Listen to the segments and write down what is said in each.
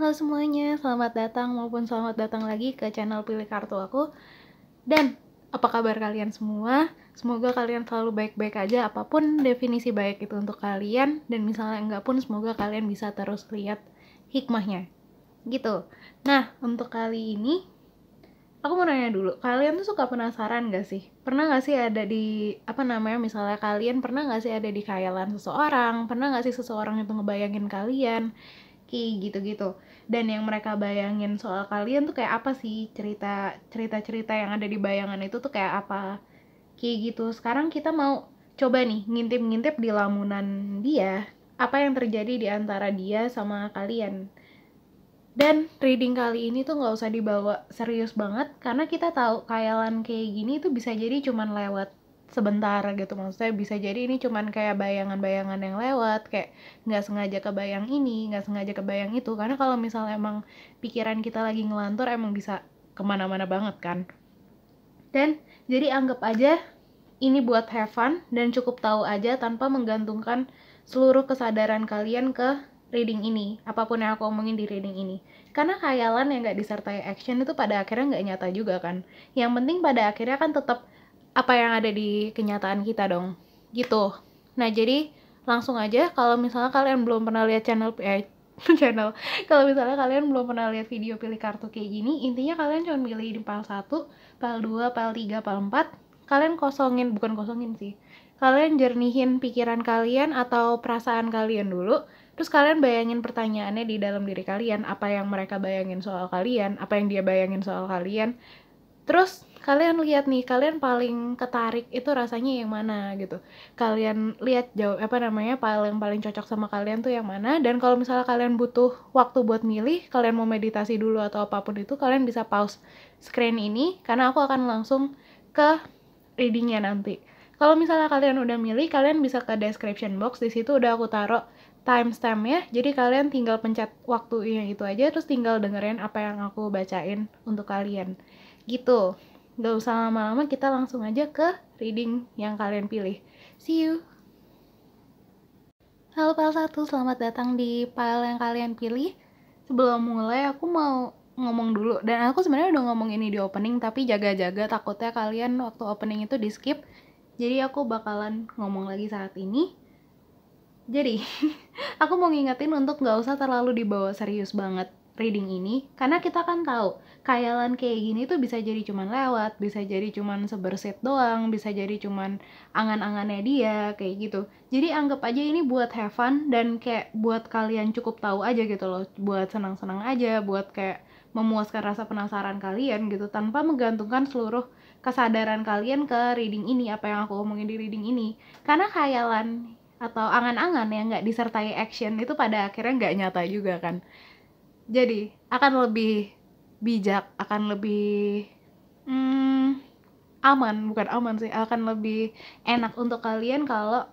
Halo semuanya, selamat datang maupun selamat datang lagi ke channel Pilih Kartu aku. Dan apa kabar kalian semua? Semoga kalian selalu baik-baik aja, apapun definisi baik itu untuk kalian. Dan misalnya enggak pun, semoga kalian bisa terus lihat hikmahnya gitu. Nah, untuk kali ini aku mau nanya dulu, kalian tuh suka penasaran gak sih? Pernah gak sih ada di, misalnya kalian pernah gak sih ada di khayalan seseorang? Pernah gak sih seseorang itu ngebayangin kalian? Kayak gitu-gitu. Dan yang mereka bayangin soal kalian tuh kayak apa sih? Cerita-cerita yang ada di bayangan itu tuh kayak apa? Kayak gitu. Sekarang kita mau coba nih ngintip-ngintip di lamunan dia, apa yang terjadi di antara dia sama kalian. Dan reading kali ini tuh nggak usah dibawa serius banget, karena kita tahu khayalan kayak gini tuh bisa jadi cuman lewat sebentar gitu. Maksudnya bisa jadi ini cuman kayak bayangan-bayangan yang lewat, kayak nggak sengaja kebayang ini, nggak sengaja kebayang itu. Karena kalau misalnya emang pikiran kita lagi ngelantur, emang bisa kemana-mana banget kan. Dan jadi anggap aja ini buat have fun dan cukup tahu aja tanpa menggantungkan seluruh kesadaran kalian ke reading ini, apapun yang aku omongin di reading ini. Karena khayalan yang nggak disertai action itu pada akhirnya nggak nyata juga kan. Yang penting pada akhirnya kan tetap apa yang ada di kenyataan kita dong, gitu. Nah jadi langsung aja, kalau misalnya kalian belum pernah lihat channel, kalau misalnya kalian belum pernah lihat video pilih kartu kayak gini, intinya kalian cuma pilih di pile 1, pile 2, pile 3, pile 4. Kalian bukan kosongin sih, kalian jernihin pikiran kalian atau perasaan kalian dulu. Terus kalian bayangin pertanyaannya di dalam diri kalian, apa yang mereka bayangin soal kalian, apa yang dia bayangin soal kalian. Terus kalian lihat nih, kalian paling ketarik itu rasanya yang mana gitu. Kalian lihat file yang paling cocok sama kalian tuh yang mana. Dan kalau misalnya kalian butuh waktu buat milih, kalian mau meditasi dulu atau apapun itu, kalian bisa pause screen ini, karena aku akan langsung ke readingnya nanti. Kalau misalnya kalian udah milih, kalian bisa ke description box. Di situ udah aku taruh timestamp-nya. Jadi kalian tinggal pencet waktunya itu aja, terus tinggal dengerin apa yang aku bacain untuk kalian. Gitu. Gak usah lama-lama, kita langsung aja ke reading yang kalian pilih. See you. Halo pile 1, selamat datang di pile yang kalian pilih. Sebelum mulai aku mau ngomong dulu, dan aku sebenarnya udah ngomong ini di opening, tapi jaga-jaga takutnya kalian waktu opening itu di skip. Jadi aku bakalan ngomong lagi saat ini. Jadi aku mau ngingetin untuk gak usah terlalu dibawa serius banget reading ini, karena kita kan tahu khayalan kayak gini tuh bisa jadi cuman lewat, bisa jadi cuman sebersit doang, bisa jadi cuman angan-angannya dia kayak gitu. Jadi anggap aja ini buat have fun dan kayak buat kalian cukup tahu aja gitu loh, buat senang-senang aja, buat kayak memuaskan rasa penasaran kalian gitu, tanpa menggantungkan seluruh kesadaran kalian ke reading ini, apa yang aku omongin di reading ini. Karena khayalan atau angan-angan yang nggak disertai action itu pada akhirnya nggak nyata juga kan. Jadi akan lebih bijak, akan lebih akan lebih enak untuk kalian kalau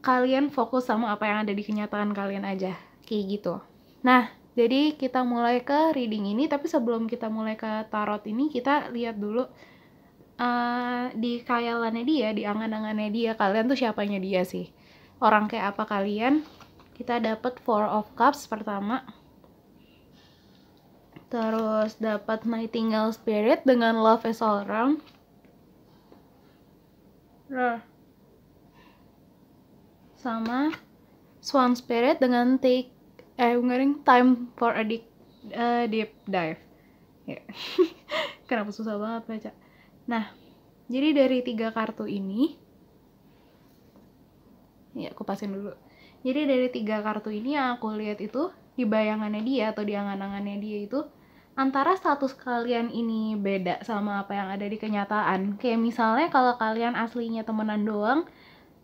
kalian fokus sama apa yang ada di kenyataan kalian aja, kayak gitu. Nah, jadi kita mulai ke reading ini, tapi sebelum kita mulai ke tarot ini, kita lihat dulu di khayalannya dia, di angan-angannya dia, kalian tuh siapanya dia sih, orang kayak apa kalian. Kita dapat Four of Cups pertama, terus dapat Nightingale Spirit dengan Love is All Around, sama Swan Spirit dengan Time for a Deep Dive. Ya. Kenapa susah banget baca. Nah, jadi dari 3 kartu ini, ya aku pasin dulu. Jadi dari 3 kartu ini yang aku lihat itu, di bayangannya dia atau di angan-angannya dia itu, antara status kalian ini beda sama apa yang ada di kenyataan. Kayak misalnya kalau kalian aslinya temenan doang,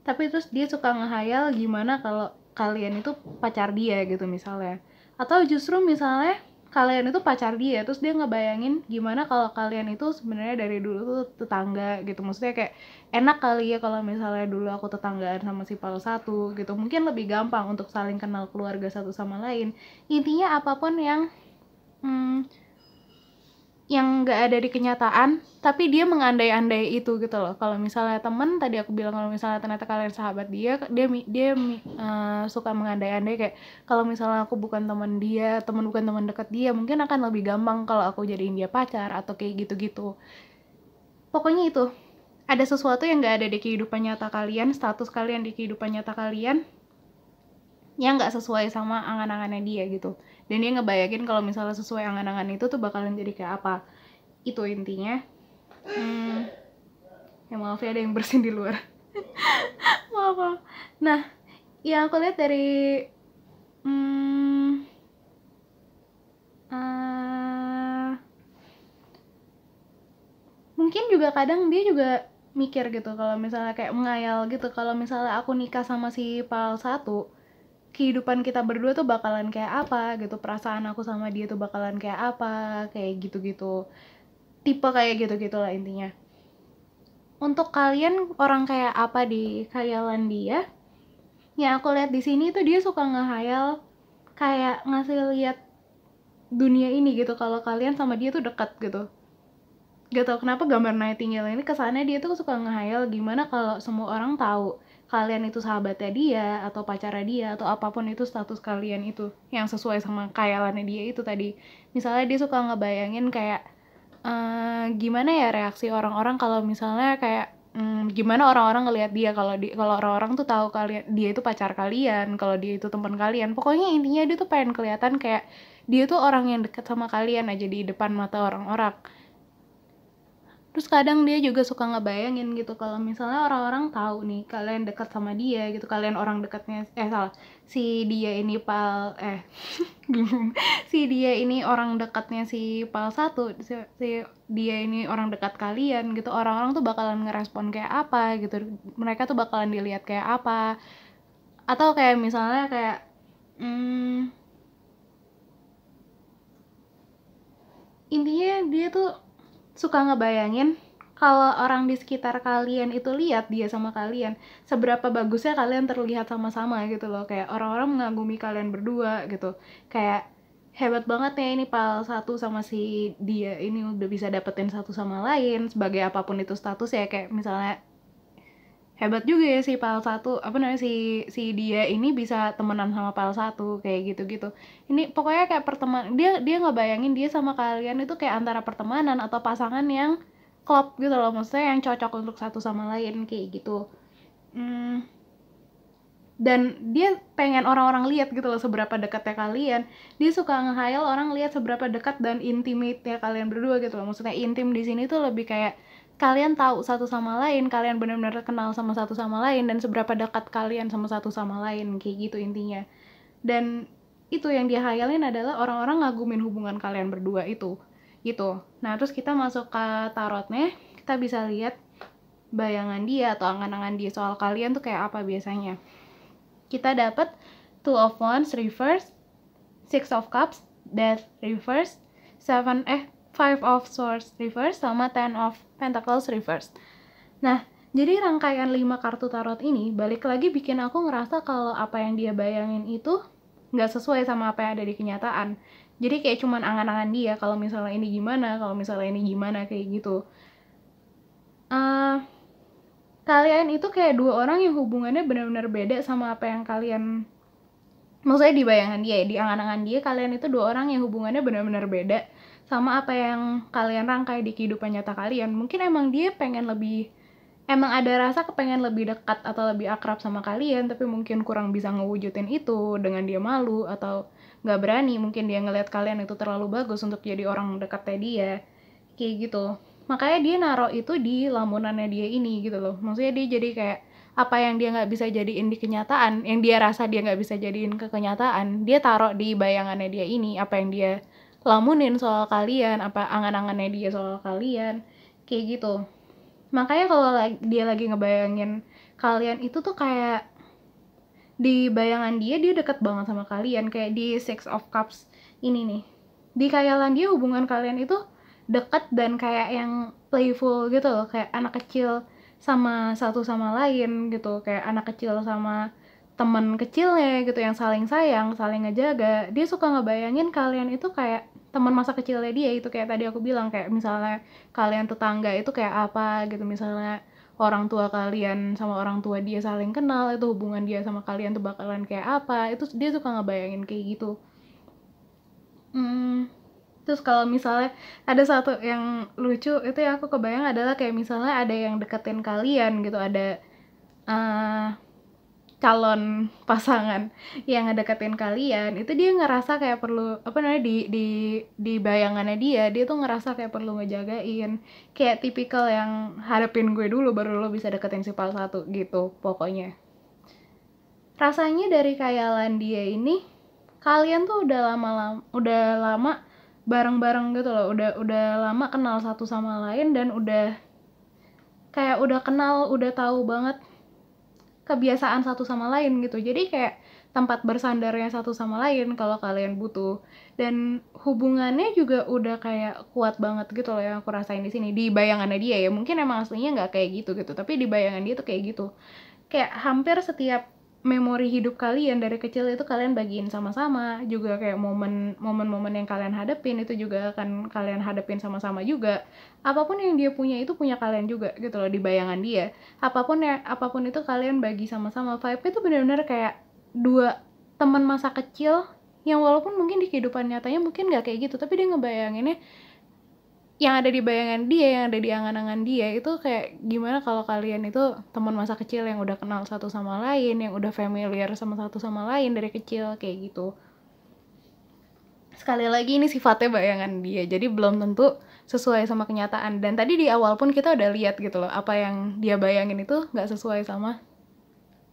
tapi terus dia suka ngehayal gimana kalau kalian itu pacar dia gitu misalnya. Atau justru misalnya kalian itu pacar dia, terus dia ngebayangin gimana kalau kalian itu sebenarnya dari dulu tuh tetangga gitu. Maksudnya kayak enak kali ya kalau misalnya dulu aku tetanggaan sama si Pal satu gitu. Mungkin lebih gampang untuk saling kenal keluarga satu sama lain. Intinya apapun yang yang nggak ada di kenyataan, tapi dia mengandai-andai itu gitu loh. Kalau misalnya temen, tadi aku bilang kalau misalnya ternyata kalian sahabat dia suka mengandai-andai kayak kalau misalnya aku bukan teman dia, bukan teman dekat dia, mungkin akan lebih gampang kalau aku jadiin dia pacar atau kayak gitu-gitu. Pokoknya itu, ada sesuatu yang nggak ada di kehidupan nyata kalian, status kalian di kehidupan nyata kalian yang nggak sesuai sama angan-angannya dia gitu. Dan dia ngebayangin kalau misalnya sesuai angan-angan itu tuh bakalan jadi kayak apa. Itu intinya. Ya maaf ya, ada yang bersin di luar. maaf. Nah, yang aku lihat dari mungkin juga kadang dia juga mikir gitu kalau misalnya kayak mengayal gitu kalau misalnya aku nikah sama si Pal 1, kehidupan kita berdua tuh bakalan kayak apa gitu, perasaan aku sama dia tuh bakalan kayak apa, kayak gitu-gitu, tipe kayak gitu-gitu lah intinya. Untuk kalian orang kayak apa di khayalan dia? Yang aku lihat di sini tuh dia suka ngehayal kayak ngasih lihat dunia ini gitu kalau kalian sama dia tuh dekat gitu. Gak tau kenapa gambar Nightingale ini kesannya dia tuh suka ngehayal gimana kalau semua orang tahu kalian itu sahabatnya dia atau pacarnya dia atau apapun itu status kalian itu yang sesuai sama khayalannya dia itu tadi. Misalnya dia suka ngebayangin kayak gimana ya reaksi orang-orang kalau misalnya kayak gimana orang-orang ngelihat dia kalau orang-orang tuh tahu kalian dia itu pacar kalian, kalau dia itu teman kalian. Pokoknya intinya dia tuh pengen kelihatan kayak dia tuh orang yang dekat sama kalian aja di depan mata orang-orang. Terus kadang dia juga suka ngebayangin gitu kalau misalnya orang-orang tahu nih kalian dekat sama dia gitu, kalian orang dekatnya si dia ini si dia ini orang dekatnya si Pal 1, si dia ini orang dekat kalian gitu, orang-orang tuh bakalan ngerespon kayak apa gitu, mereka tuh bakalan dilihat kayak apa, atau kayak misalnya kayak intinya dia tuh suka ngebayangin kalau orang di sekitar kalian itu lihat dia sama kalian, seberapa bagusnya kalian terlihat sama-sama gitu loh, kayak orang-orang mengagumi kalian berdua gitu, kayak hebat banget ya ini Pal 1 sama si dia ini udah bisa dapetin satu sama lain sebagai apapun itu status ya, kayak misalnya hebat juga ya si Pal 1 si dia ini bisa temenan sama Pal 1 kayak gitu-gitu. Ini pokoknya kayak dia ngebayangin dia sama kalian itu kayak antara pertemanan atau pasangan yang klop gitu loh, maksudnya yang cocok untuk satu sama lain kayak gitu. Dan dia pengen orang-orang lihat gitu loh seberapa dekatnya kalian. Dia suka nge-hayal orang lihat seberapa dekat dan intimate-nya kalian berdua gitu loh. Maksudnya intim di sini tuh lebih kayak kalian tahu satu sama lain, kalian benar-benar kenal sama satu sama lain, dan seberapa dekat kalian sama satu sama lain kayak gitu intinya. Dan itu yang dia hayalin adalah orang-orang ngagumin hubungan kalian berdua itu gitu. Nah terus kita masuk ke tarotnya, kita bisa lihat bayangan dia atau angan-angan dia soal kalian tuh kayak apa biasanya. Kita dapat Two of Wands reverse, Six of Cups Death reverse, Five of Swords reverse, sama Ten of Pentacles reverse. Nah, jadi rangkaian 5 kartu tarot ini balik lagi bikin aku ngerasa kalau apa yang dia bayangin itu nggak sesuai sama apa yang ada di kenyataan. Jadi kayak cuman angan-angan dia kalau misalnya ini gimana, kalau misalnya ini gimana, kayak gitu. Kalian itu kayak dua orang yang hubungannya benar-benar beda sama apa yang kalian, maksudnya di bayangan dia, di angan-angan dia, kalian itu dua orang yang hubungannya benar-benar beda sama apa yang kalian rangkai di kehidupan nyata kalian. Mungkin emang dia emang ada rasa kepengen lebih dekat atau lebih akrab sama kalian, tapi mungkin kurang bisa ngewujudin itu dengan dia malu atau nggak berani, mungkin dia ngelihat kalian itu terlalu bagus untuk jadi orang dekatnya dia, kayak gitu. Makanya dia naruh itu di lamunannya dia ini gitu loh, maksudnya dia jadi kayak apa yang dia nggak bisa jadiin di kenyataan, yang dia rasa dia nggak bisa jadiin ke kenyataan, dia taruh di bayangannya dia ini, apa yang dia lamunin soal kalian, apa angan-angannya dia soal kalian, kayak gitu. Makanya kalau dia lagi ngebayangin kalian itu tuh kayak di bayangan dia deket banget sama kalian, kayak di Six of Cups ini nih, di khayalan dia hubungan kalian itu deket dan kayak yang playful gitu loh, kayak anak kecil sama satu sama lain gitu, kayak anak kecil sama teman kecilnya gitu yang saling sayang, saling ngejaga. Dia suka ngebayangin kalian itu kayak teman masa kecilnya dia itu, kayak tadi aku bilang, kayak misalnya kalian tetangga itu kayak apa gitu, misalnya orang tua kalian sama orang tua dia saling kenal, itu hubungan dia sama kalian tuh bakalan kayak apa, itu dia suka ngebayangin kayak gitu. Terus kalau misalnya ada satu yang lucu itu yang aku kebayang adalah kayak misalnya ada yang deketin kalian gitu, ada eh, calon pasangan yang ngedeketin kalian, itu dia ngerasa kayak perlu apa namanya, di bayangannya dia tuh ngerasa kayak perlu ngejagain, kayak tipikal yang hadapin gue dulu baru lo bisa deketin si satu gitu. Pokoknya rasanya dari khayalan dia ini kalian tuh udah lama bareng-bareng gitu loh, udah lama kenal satu sama lain, dan udah kenal, udah tahu banget kebiasaan satu sama lain gitu. Jadi kayak tempat bersandarnya satu sama lain kalau kalian butuh, dan hubungannya juga udah kayak kuat banget gitu loh yang aku rasain di sini, di bayangannya dia ya. Mungkin emang aslinya nggak kayak gitu, tapi di bayangan dia tuh kayak gitu. Kayak hampir setiap memori hidup kalian dari kecil itu kalian bagiin sama-sama juga, kayak momen-momen yang kalian hadapin itu juga akan kalian hadapin sama-sama juga. Apapun yang dia punya itu punya kalian juga gitu loh di bayangan dia. Apapun itu kalian bagi sama-sama. Vibe-nya tuh benar-benar kayak dua teman masa kecil yang walaupun mungkin di kehidupan nyatanya mungkin nggak kayak gitu, tapi dia ngebayanginnya, yang ada di bayangan dia, yang ada di angan-angan dia itu kayak gimana kalau kalian itu teman masa kecil yang udah kenal satu sama lain, yang udah familiar sama satu sama lain dari kecil kayak gitu. Sekali lagi ini sifatnya bayangan dia, jadi belum tentu sesuai sama kenyataan. Dan tadi di awal pun kita udah lihat gitu loh, apa yang dia bayangin itu nggak sesuai sama,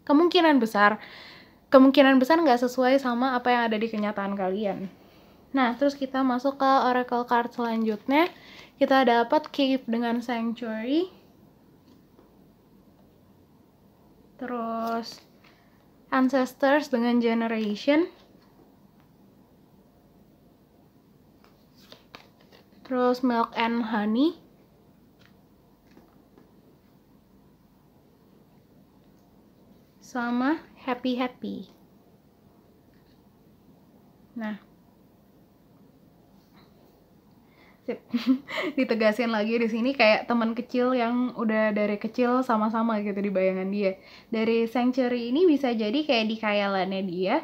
kemungkinan besar nggak sesuai sama apa yang ada di kenyataan kalian. Nah, terus kita masuk ke oracle card selanjutnya. Kita dapat Cave dengan Sanctuary. Terus Ancestors dengan Generation. Terus Milk and Honey. Sama Happy Happy. Nah, ditegasin lagi di sini kayak teman kecil yang udah dari kecil sama-sama gitu di bayangan dia. Dari Sanctuary ini bisa jadi kayak di khayalannya dia,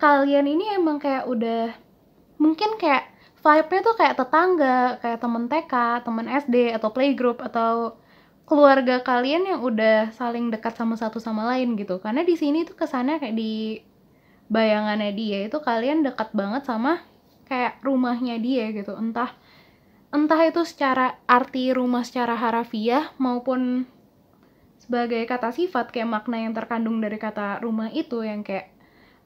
kalian ini emang kayak udah mungkin kayak vibe-nya tuh kayak tetangga, kayak temen TK, temen SD, atau playgroup, atau keluarga kalian yang udah saling dekat sama satu sama lain gitu. Karena di sini tuh kesannya kayak di bayangannya dia itu kalian dekat banget sama kayak rumahnya dia gitu, entah itu secara arti rumah secara harafiah maupun sebagai kata sifat, kayak makna yang terkandung dari kata rumah itu, yang kayak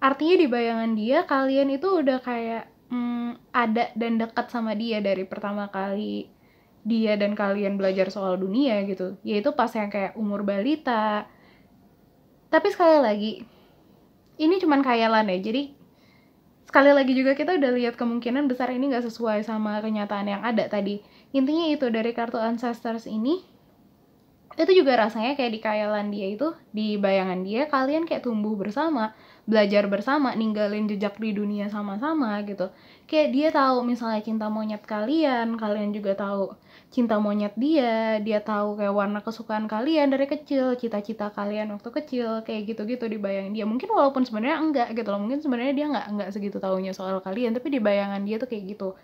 artinya di bayangan dia kalian itu udah kayak ada dan dekat sama dia dari pertama kali dia dan kalian belajar soal dunia gitu, yaitu pas yang kayak umur balita. Tapi sekali lagi ini cuman khayalan ya, jadi sekali lagi juga kita udah lihat kemungkinan besar ini nggak sesuai sama kenyataan yang ada tadi. Intinya itu dari kartu Ancestors ini, itu juga rasanya kayak di khayalan dia itu, di bayangan dia kalian kayak tumbuh bersama, belajar bersama, ninggalin jejak di dunia sama-sama gitu. Kayak dia tahu misalnya cinta monyet kalian juga tahu cinta monyet dia tahu kayak warna kesukaan kalian dari kecil, cita-cita kalian waktu kecil, kayak gitu-gitu di bayangan dia. Mungkin walaupun sebenarnya enggak gitu loh, mungkin sebenarnya dia enggak segitu taunya soal kalian, tapi di bayangan dia tuh kayak gitu.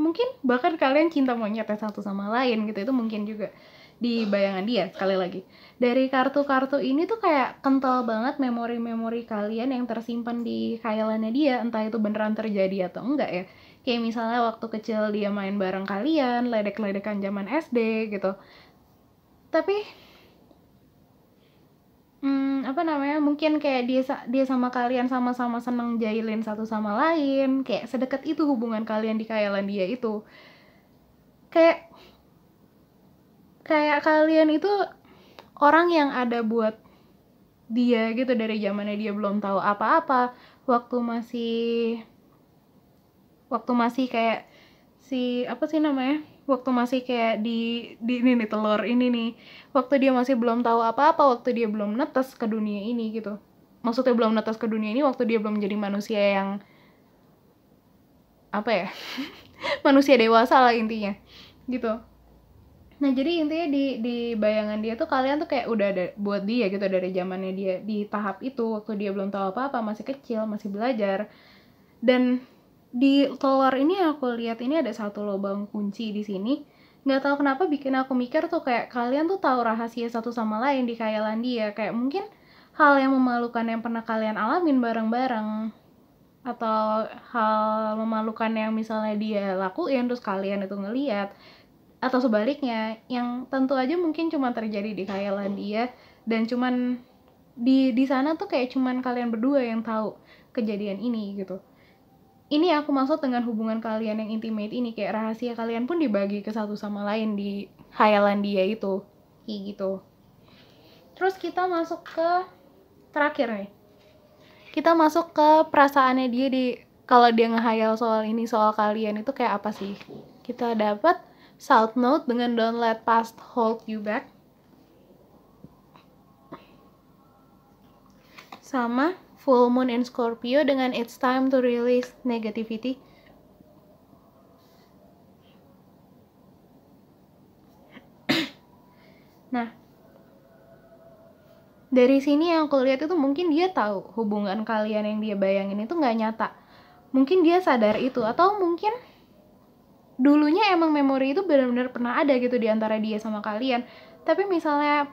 Mungkin bahkan kalian cinta monyet satu sama lain gitu, itu mungkin juga di bayangan dia. Sekali lagi dari kartu-kartu ini tuh kayak kental banget memori-memori kalian yang tersimpan di khayalannya dia, entah itu beneran terjadi atau enggak ya. Kayak misalnya waktu kecil dia main bareng kalian, ledek-ledekan zaman SD gitu. Tapi mungkin kayak dia sama kalian sama-sama seneng jahilin satu sama lain, kayak sedekat itu hubungan kalian di khayalan dia itu. Kayak kalian itu orang yang ada buat dia gitu dari zamannya dia belum tahu apa-apa, waktu masih kayak waktu masih kayak di ini nih, telur ini nih, waktu dia masih belum tahu apa-apa, waktu dia belum netes ke dunia ini gitu. maksudnya belum netas ke dunia ini waktu dia belum menjadi manusia yang apa ya manusia dewasa lah intinya gitu. Nah jadi intinya di bayangan dia tuh kalian tuh kayak udah ada buat dia gitu dari zamannya dia di tahap itu, waktu dia belum tahu apa-apa, masih kecil, masih belajar. Dan di telur ini aku lihat ini ada satu lubang kunci di sini. Nggak tahu kenapa bikin aku mikir tuh kayak kalian tuh tahu rahasia satu sama lain di khayalan dia, kayak mungkin hal yang memalukan yang pernah kalian alamin bareng-bareng, atau hal memalukan yang misalnya dia lakuin terus kalian itu ngeliat, atau sebaliknya yang tentu aja mungkin cuma terjadi di khayalan dia dan cuman di sana tuh kayak cuman kalian berdua yang tahu kejadian ini gitu. Ini aku maksud dengan hubungan kalian yang intimate ini, kayak rahasia kalian pun dibagi ke satu sama lain di khayalan dia itu kayak gitu. Terus kita masuk ke terakhir nih, kita masuk ke perasaannya dia di kalau dia ngehayal soal ini, soal kalian itu kayak apa sih. Kita dapat South Node dengan Don't Let Past Hold You Back, sama Full Moon in Scorpio dengan It's Time to Release Negativity. Nah, dari sini yang aku lihat itu mungkin dia tahu hubungan kalian yang dia bayangin itu nggak nyata. Mungkin dia sadar itu, atau mungkin dulunya emang memori itu benar-benar pernah ada gitu di antara dia sama kalian. Tapi misalnya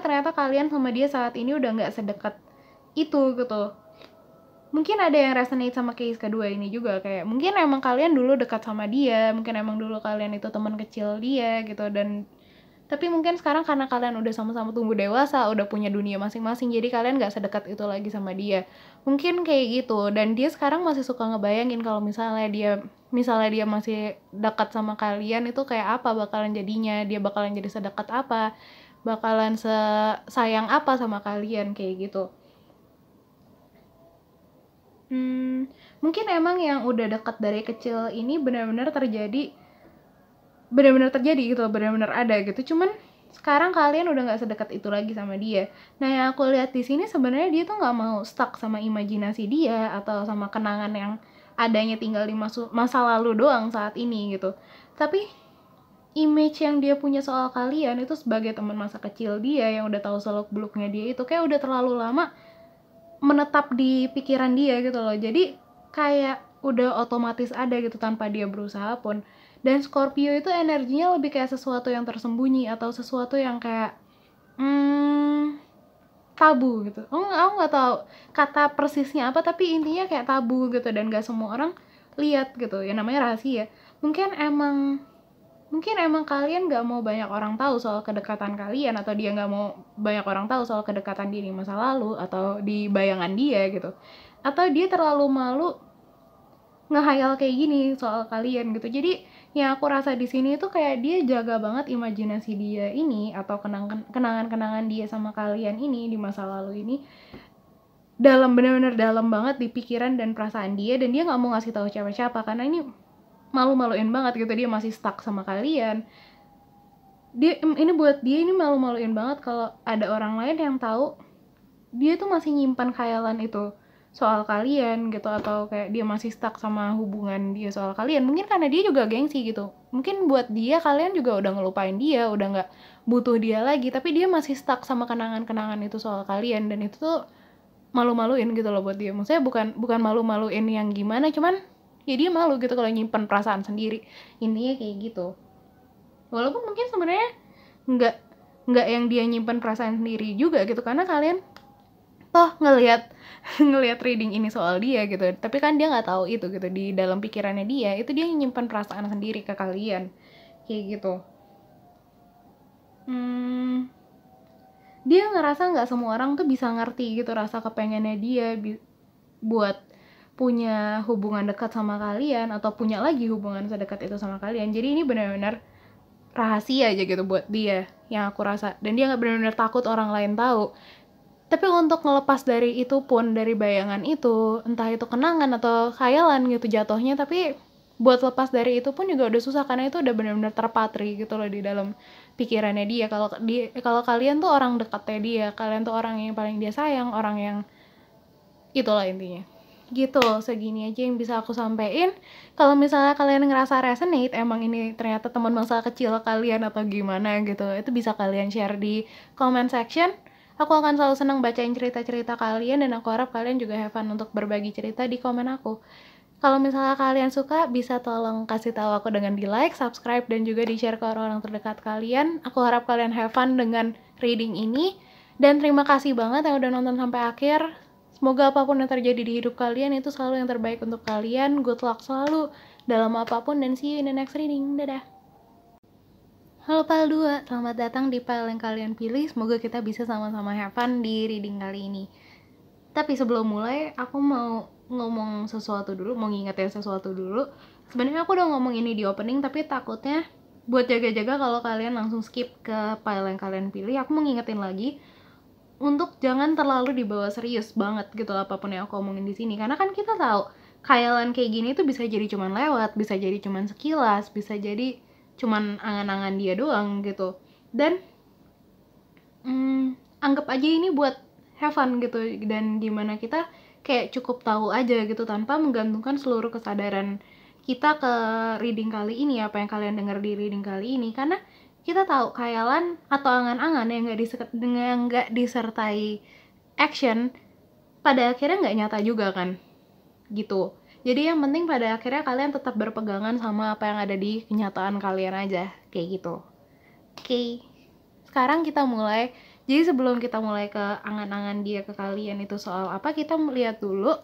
ternyata kalian sama dia saat ini udah nggak sedekat itu gitu. Mungkin ada yang resonate sama case kedua ini juga, kayak mungkin emang kalian dulu dekat sama dia, mungkin emang dulu kalian itu teman kecil dia gitu, dan tapi mungkin sekarang karena kalian udah sama-sama tumbuh dewasa, udah punya dunia masing-masing, jadi kalian gak sedekat itu lagi sama dia. Mungkin kayak gitu. Dan dia sekarang masih suka ngebayangin kalau misalnya dia masih dekat sama kalian, itu kayak apa bakalan jadinya, dia bakalan jadi sedekat apa, bakalan sayang apa sama kalian, kayak gitu. Mungkin emang yang udah dekat dari kecil ini benar-benar terjadi gitu, benar-benar ada gitu. Cuman sekarang kalian udah nggak sedekat itu lagi sama dia. Nah yang aku lihat di sini sebenarnya dia tuh nggak mau stuck sama imajinasi dia atau sama kenangan yang adanya tinggal di masa lalu doang saat ini gitu. Tapi image yang dia punya soal kalian itu sebagai teman masa kecil dia yang udah tahu seluk beluknya dia itu kayak udah terlalu lama menetap di pikiran dia gitu loh. Jadi kayak udah otomatis ada gitu tanpa dia berusaha pun. Dan Scorpio itu energinya lebih kayak sesuatu yang tersembunyi atau sesuatu yang kayak tabu gitu. Aku nggak tahu kata persisnya apa, tapi intinya kayak tabu gitu dan gak semua orang lihat gitu. Ya namanya rahasia. Mungkin emang kalian gak mau banyak orang tahu soal kedekatan kalian, atau dia gak mau banyak orang tahu soal kedekatan dia di masa lalu atau di bayangan dia gitu. Atau dia terlalu malu ngehayal kayak gini soal kalian gitu. Jadi yang aku rasa di sini tuh kayak dia jaga banget imajinasi dia ini atau kenangan-kenangan dia sama kalian ini di masa lalu ini dalam, benar-benar dalam banget di pikiran dan perasaan dia, dan dia nggak mau ngasih tahu siapa-siapa karena ini malu-maluin banget gitu, dia masih stuck sama kalian. Buat dia ini malu-maluin banget kalau ada orang lain yang tahu dia tuh masih nyimpan khayalan itu soal kalian gitu, atau kayak dia masih stuck sama hubungan dia soal kalian. Mungkin karena dia juga gengsi gitu, mungkin buat dia kalian juga udah ngelupain dia, udah nggak butuh dia lagi, tapi dia masih stuck sama kenangan-kenangan itu soal kalian, dan itu tuh malu-maluin gitu loh buat dia. Maksudnya bukan malu-maluin yang gimana, cuman ya dia malu gitu kalau nyimpan perasaan sendiri, intinya kayak gitu. Walaupun mungkin sebenarnya nggak yang dia nyimpan perasaan sendiri juga gitu, karena kalian toh ngelihat reading ini soal dia gitu, tapi kan dia nggak tahu itu gitu, di dalam pikirannya dia itu dia nyimpan perasaan sendiri ke kalian kayak gitu. Dia ngerasa nggak semua orang tuh bisa ngerti gitu rasa kepengennya dia buat punya hubungan dekat sama kalian, atau punya lagi hubungan sedekat itu sama kalian. Jadi ini benar-benar rahasia aja gitu buat dia yang aku rasa, dan dia nggak benar-benar takut orang lain tahu. Tapi untuk ngelepas dari itu pun, dari bayangan itu, entah itu kenangan atau khayalan gitu jatuhnya, tapi buat lepas dari itu pun juga udah susah karena itu udah benar-benar terpatri gitu loh di dalam pikirannya dia. Kalau kalian tuh orang dekatnya dia, kalian tuh orang yang paling dia sayang, orang yang Itulah intinya. Gitu, segini aja yang bisa aku sampein. Kalau misalnya kalian ngerasa resonate, emang ini ternyata teman masa kecil kalian atau gimana gitu, itu bisa kalian share di comment section. Aku akan selalu senang bacain cerita-cerita kalian, dan aku harap kalian juga have fun untuk berbagi cerita di komen aku. Kalau misalnya kalian suka, bisa tolong kasih tahu aku dengan di like, subscribe, dan juga di share ke orang-orang terdekat kalian. Aku harap kalian have fun dengan reading ini. Dan terima kasih banget yang udah nonton sampai akhir. Semoga apapun yang terjadi di hidup kalian itu selalu yang terbaik untuk kalian. Good luck selalu dalam apapun, dan see you in the next reading. Dadah. Halo Pile 2, selamat datang di pile yang kalian pilih. Semoga kita bisa sama-sama have fun di reading kali ini. Tapi sebelum mulai, aku mau ngomong sesuatu dulu, mau ngingetin sesuatu dulu. Sebenarnya aku udah ngomong ini di opening, tapi takutnya buat jaga-jaga kalau kalian langsung skip ke pile yang kalian pilih. Aku mau ngingetin lagi untuk jangan terlalu dibawa serius banget gitu apapun yang aku omongin di sini, karena kan kita tahu khayalan kayak gini tuh bisa jadi cuman lewat, bisa jadi cuman sekilas, bisa jadi cuman angan-angan dia doang gitu. Dan anggap aja ini buat have fun gitu, dan dimana kita kayak cukup tahu aja gitu tanpa menggantungkan seluruh kesadaran kita ke reading kali ini, apa yang kalian dengar di reading kali ini, karena kita tahu khayalan atau angan-angan yang nggak disertai action pada akhirnya nggak nyata juga kan gitu. Jadi yang penting pada akhirnya kalian tetap berpegangan sama apa yang ada di kenyataan kalian aja, kayak gitu. Oke, sekarang kita mulai. Jadi sebelum kita mulai ke angan-angan dia ke kalian itu soal apa, kita lihat dulu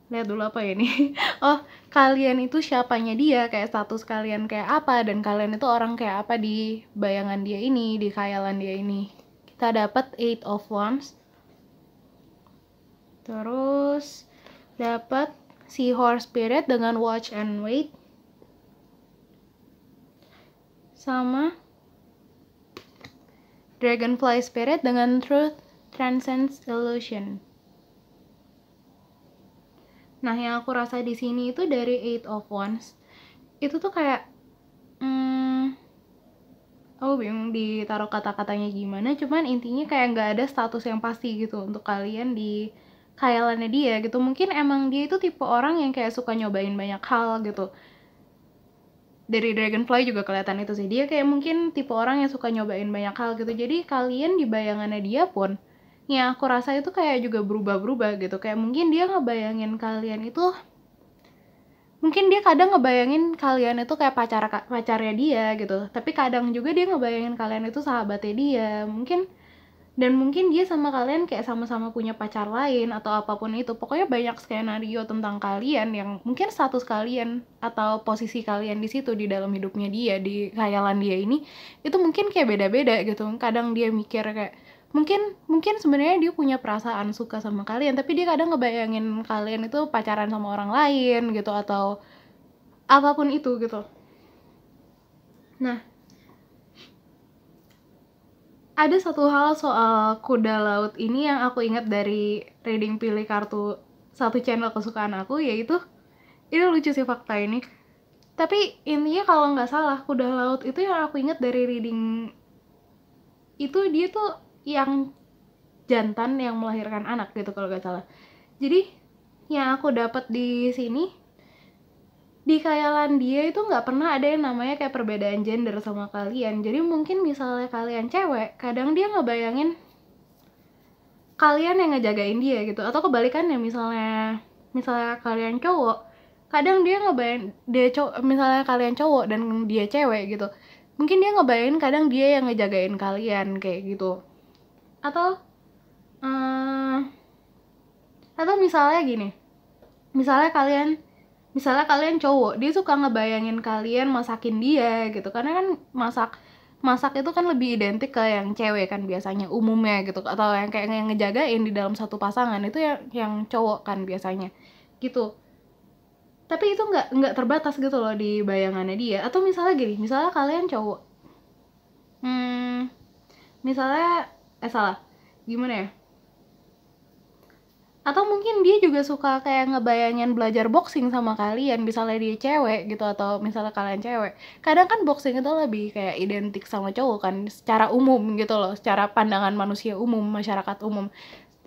apa ya ini. Oh, kalian itu siapanya dia, kayak status kalian kayak apa, dan kalian itu orang kayak apa di bayangan dia ini, di khayalan dia ini. Kita dapat 8 of Wands, terus dapat Seahorse Spirit dengan Watch and Wait, sama Dragonfly Spirit dengan Truth Transcends Illusion. Nah, yang aku rasa di sini itu dari 8 of Wands itu tuh kayak aku bingung ditaruh kata-katanya gimana, cuman intinya kayak nggak ada status yang pasti gitu untuk kalian di khayalannya dia gitu. Mungkin emang dia itu tipe orang yang kayak suka nyobain banyak hal gitu. Dari Dragonfly juga kelihatan itu sih, dia kayak mungkin tipe orang yang suka nyobain banyak hal gitu. Jadi kalian di bayangannya dia pun ya aku rasa itu kayak juga berubah-berubah gitu. Kayak mungkin dia ngebayangin kalian itu, mungkin dia kadang ngebayangin kalian itu kayak pacarnya dia gitu, tapi kadang juga dia ngebayangin kalian itu sahabatnya dia mungkin. Dan mungkin dia sama kalian kayak sama-sama punya pacar lain atau apapun itu. Pokoknya banyak skenario tentang kalian yang mungkin status kalian atau posisi kalian di situ di dalam hidupnya dia, di khayalan dia ini, itu mungkin kayak beda-beda gitu. Kadang dia mikir kayak mungkin sebenarnya dia punya perasaan suka sama kalian, tapi dia kadang ngebayangin kalian itu pacaran sama orang lain gitu atau apapun itu gitu. Nah, ada satu hal soal kuda laut ini yang aku ingat dari reading pilih kartu satu channel kesukaan aku, yaitu ini lucu sih fakta ini, tapi intinya kalau nggak salah kuda laut itu yang aku ingat dari reading itu dia tuh yang jantan yang melahirkan anak gitu kalau nggak salah. Jadi yang aku dapat di sini, di khayalan dia itu nggak pernah ada yang namanya kayak perbedaan gender sama kalian. Jadi mungkin misalnya kalian cewek, kadang dia ngebayangin kalian yang ngejagain dia gitu, atau kebalikannya, misalnya kalian cowok, kadang dia ngebayangin dia misalnya kalian cowok dan dia cewek gitu, mungkin dia ngebayangin kadang dia yang ngejagain kalian kayak gitu. Atau misalnya gini, misalnya kalian cowok, dia suka ngebayangin kalian masakin dia gitu, karena kan masak itu kan lebih identik ke yang cewek kan biasanya umumnya gitu, atau yang kayak yang ngejagain di dalam satu pasangan itu yang cowok kan biasanya gitu. Tapi itu nggak terbatas gitu loh di bayangannya dia. Atau misalnya gini, misalnya kalian cowok, misalnya salah gimana ya, atau mungkin dia juga suka kayak ngebayangin belajar boxing sama kalian, misalnya dia cewek gitu, atau misalnya kalian cewek. Kadang kan boxing itu lebih kayak identik sama cowok kan secara umum gitu loh, secara pandangan manusia umum, masyarakat umum.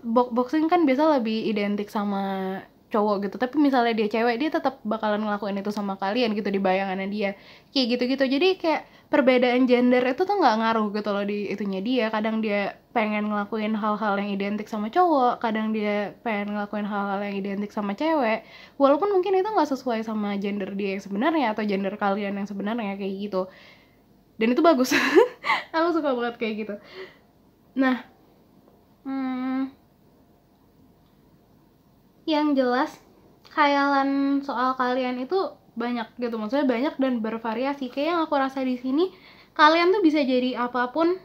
boxing kan biasa lebih identik sama cowok gitu, tapi misalnya dia cewek, dia tetap bakalan ngelakuin itu sama kalian gitu di bayangannya dia, kayak gitu-gitu. Jadi kayak perbedaan gender itu tuh nggak ngaruh gitu loh di itunya dia. Kadang dia pengen ngelakuin hal-hal yang identik sama cowok, kadang dia pengen ngelakuin hal-hal yang identik sama cewek, walaupun mungkin itu nggak sesuai sama gender dia yang sebenarnya atau gender kalian yang sebenarnya, kayak gitu. Dan itu bagus. Aku suka banget kayak gitu. Nah, yang jelas khayalan soal kalian itu banyak gitu, maksudnya banyak dan bervariasi. Kayak yang aku rasa di sini, kalian tuh bisa jadi apapun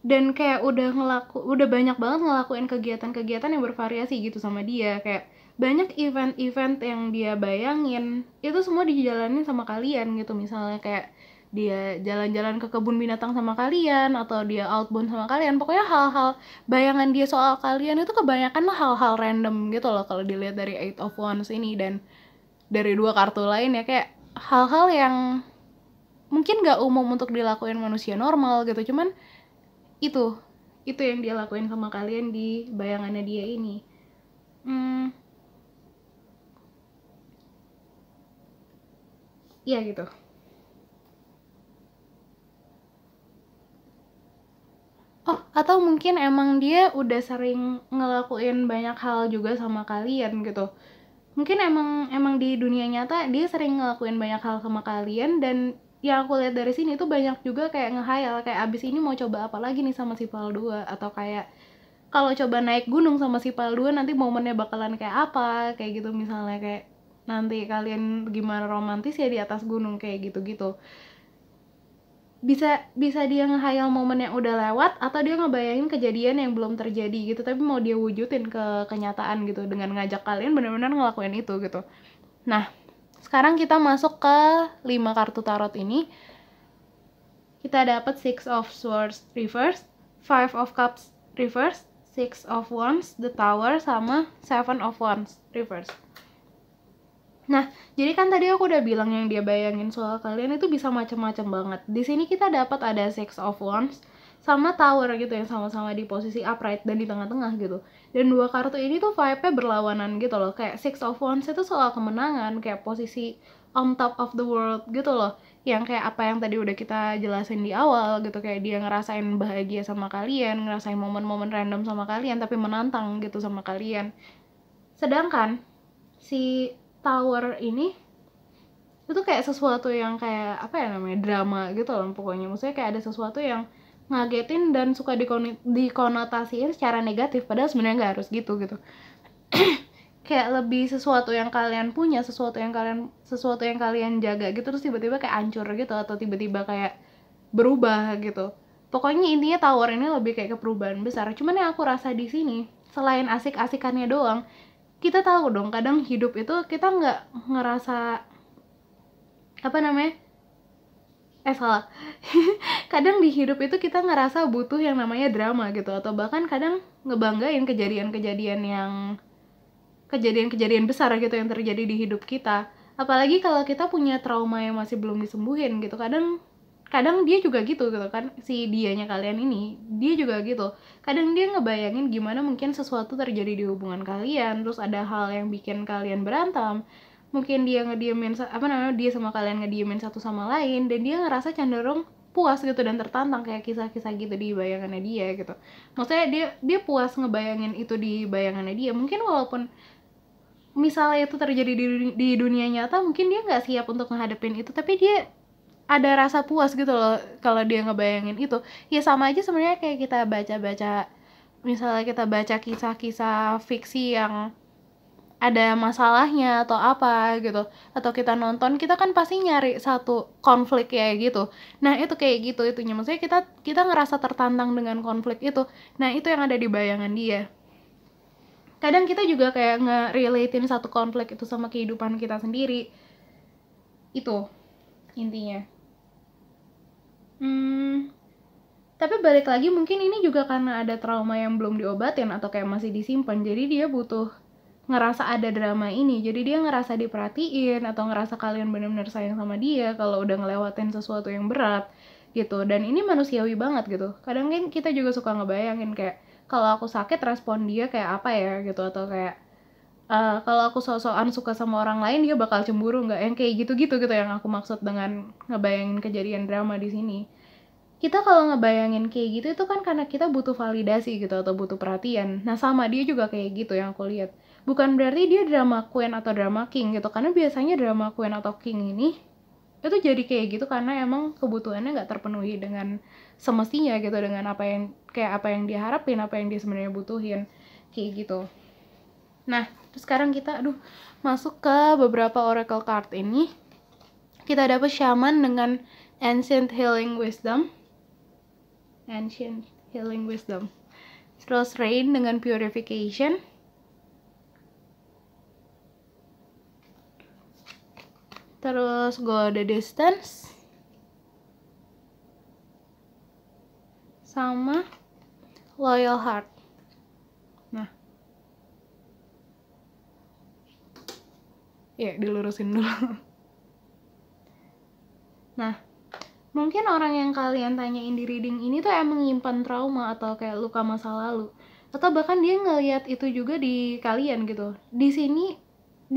dan kayak udah banyak banget ngelakuin kegiatan-kegiatan yang bervariasi gitu sama dia. Kayak banyak event-event yang dia bayangin itu semua dijalanin sama kalian gitu. Misalnya kayak dia jalan-jalan ke kebun binatang sama kalian, atau dia outbound sama kalian. Pokoknya hal-hal bayangan dia soal kalian itu kebanyakan lah hal-hal random gitu loh kalau dilihat dari Eight of Wands ini dan dari 2 kartu lain ya. Kayak hal-hal yang mungkin gak umum untuk dilakuin manusia normal gitu, cuman itu yang dia lakuin sama kalian di bayangannya dia ini. Iya gitu. Oh, atau mungkin emang dia udah sering ngelakuin banyak hal juga sama kalian gitu. Mungkin emang di dunia nyata dia sering ngelakuin banyak hal sama kalian, dan yang aku lihat dari sini tuh banyak juga kayak ngehayal kayak abis ini mau coba apa lagi nih sama si Pal 2, atau kayak kalau coba naik gunung sama si Pal 2 nanti momennya bakalan kayak apa, kayak gitu. Misalnya kayak nanti kalian gimana romantis ya di atas gunung, kayak gitu-gitu. Bisa dia ngehayal momen yang udah lewat, atau dia ngebayangin kejadian yang belum terjadi gitu tapi mau dia wujudin ke kenyataan gitu dengan ngajak kalian benar-benar ngelakuin itu gitu. Nah, sekarang kita masuk ke 5 kartu tarot ini. Kita dapat Six of Swords reverse, Five of Cups reverse, Six of Wands, The Tower, sama Seven of Wands reverse. Nah, jadi kan tadi aku udah bilang yang dia bayangin soal kalian itu bisa macam-macam banget. Di sini kita dapat ada Six of Wands sama Tower gitu yang sama-sama di posisi upright dan di tengah-tengah gitu. Dan 2 kartu ini tuh vibe-nya berlawanan gitu loh. Kayak Six of Wands itu soal kemenangan, kayak posisi on top of the world gitu loh. Yang kayak apa yang tadi udah kita jelasin di awal gitu, kayak dia ngerasain bahagia sama kalian, ngerasain momen-momen random sama kalian tapi menantang gitu sama kalian. Sedangkan si Tower ini itu kayak sesuatu yang kayak apa ya namanya, drama gitu loh pokoknya. Maksudnya kayak ada sesuatu yang ngagetin dan suka dikonotasiin secara negatif, padahal sebenarnya nggak harus gitu. Kayak lebih sesuatu yang kalian punya, sesuatu yang kalian jaga gitu, terus tiba-tiba kayak hancur gitu, atau tiba-tiba kayak berubah gitu. Pokoknya intinya Tower ini lebih kayak ke perubahan besar. Cuman yang aku rasa di sini, selain asik-asikannya doang, kita tahu dong kadang hidup itu kita nggak ngerasa apa namanya, salah. Kadang di hidup itu kita ngerasa butuh yang namanya drama gitu, atau bahkan kadang ngebanggain kejadian-kejadian besar gitu yang terjadi di hidup kita. Apalagi kalau kita punya trauma yang masih belum disembuhin gitu. Kadang dia juga gitu kan, si dianya kalian ini, dia juga gitu. Kadang dia ngebayangin gimana mungkin sesuatu terjadi di hubungan kalian, terus ada hal yang bikin kalian berantem. Mungkin dia dia sama kalian ngediemin satu sama lain, dan dia ngerasa cenderung puas gitu dan tertantang kayak kisah-kisah gitu di bayangannya dia gitu. Maksudnya dia puas ngebayangin itu di bayangannya dia. Mungkin walaupun misalnya itu terjadi di dunia nyata, mungkin dia nggak siap untuk menghadapin itu, tapi dia ada rasa puas gitu loh kalau dia ngebayangin itu. Ya sama aja sebenarnya kayak kita baca-baca, misalnya kita baca kisah-kisah fiksi yang ada masalahnya atau apa gitu, atau kita nonton, kita kan pasti nyari satu konflik kayak gitu. Nah itu kayak gitu itunya, maksudnya kita ngerasa tertantang dengan konflik itu. Nah itu yang ada di bayangan dia. Kadang kita juga kayak nge-relatein satu konflik itu sama kehidupan kita sendiri. Itu intinya. Tapi balik lagi, mungkin ini juga karena ada trauma yang belum diobatin atau kayak masih disimpan, jadi dia butuh ngerasa ada drama ini, jadi dia ngerasa diperhatiin atau ngerasa kalian benar-benar sayang sama dia kalau udah ngelewatin sesuatu yang berat gitu. Dan ini manusiawi banget gitu. Kadang kan kita juga suka ngebayangin kayak kalau aku sakit respon dia kayak apa ya gitu, atau kayak kalau aku sok-sokan suka sama orang lain dia bakal cemburu nggak, yang kayak gitu-gitu gitu yang aku maksud dengan ngebayangin kejadian drama di sini. Kita kalau ngebayangin kayak gitu itu kan karena kita butuh validasi gitu atau butuh perhatian. Nah sama dia juga kayak gitu yang aku lihat. Bukan berarti dia drama queen atau drama king gitu, karena biasanya drama queen atau king ini itu jadi kayak gitu karena emang kebutuhannya nggak terpenuhi dengan semestinya gitu, dengan apa yang dia harapin, apa yang dia sebenarnya butuhin kayak gitu. Nah terus sekarang kita masuk ke beberapa oracle card ini. Kita dapat shaman dengan ancient healing wisdom, terus rain dengan purification, terus go the distance, sama loyal heart. Nah ya dilurusin dulu. Nah mungkin orang yang kalian tanyain di reading ini tuh emang nyimpan trauma atau kayak luka masa lalu, atau bahkan dia ngelihat itu juga di kalian gitu. Di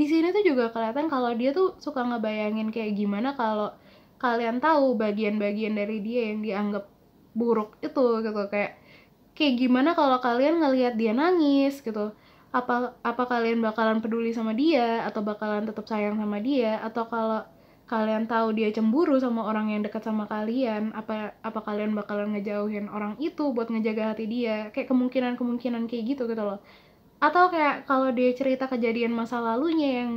sini tuh juga kelihatan kalau dia tuh suka ngebayangin kayak gimana kalau kalian tahu bagian-bagian dari dia yang dianggap buruk itu gitu, kayak gimana kalau kalian ngelihat dia nangis gitu. Apa kalian bakalan peduli sama dia atau bakalan tetap sayang sama dia, atau kalau kalian tahu dia cemburu sama orang yang dekat sama kalian, apa kalian bakalan ngejauhin orang itu buat ngejaga hati dia, kayak kemungkinan kayak gitu loh. Atau kayak kalau dia cerita kejadian masa lalunya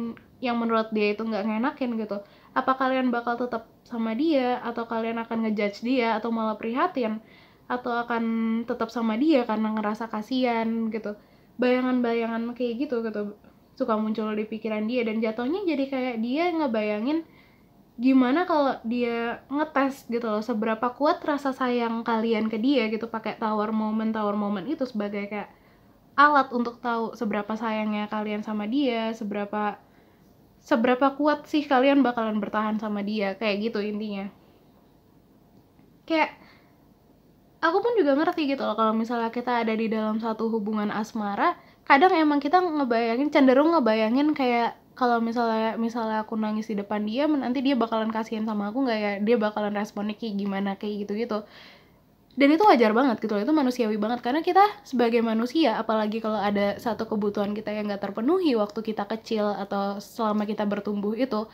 yang menurut dia itu nggak ngenakin gitu, apa kalian bakal tetap sama dia atau kalian akan ngejudge dia atau malah prihatin, atau akan tetap sama dia karena ngerasa kasihan gitu. Bayangan-bayangan kayak gitu suka muncul di pikiran dia, dan jatuhnya jadi kayak dia ngebayangin gimana kalau dia ngetes gitu loh seberapa kuat rasa sayang kalian ke dia gitu, pakai tower moment itu sebagai kayak alat untuk tahu seberapa sayangnya kalian sama dia, seberapa kuat sih kalian bakalan bertahan sama dia, kayak gitu intinya. Kayak aku pun juga ngerti gitu loh kalau misalnya kita ada di dalam satu hubungan asmara, kadang emang kita cenderung ngebayangin kayak kalau misalnya aku nangis di depan dia, nanti dia bakalan kasihan sama aku nggak ya, dia bakalan responnya kayak gimana, kayak gitu. Dan itu wajar banget gitu loh, itu manusiawi banget, karena kita sebagai manusia, apalagi kalau ada satu kebutuhan kita yang nggak terpenuhi waktu kita kecil atau selama kita bertumbuh, itu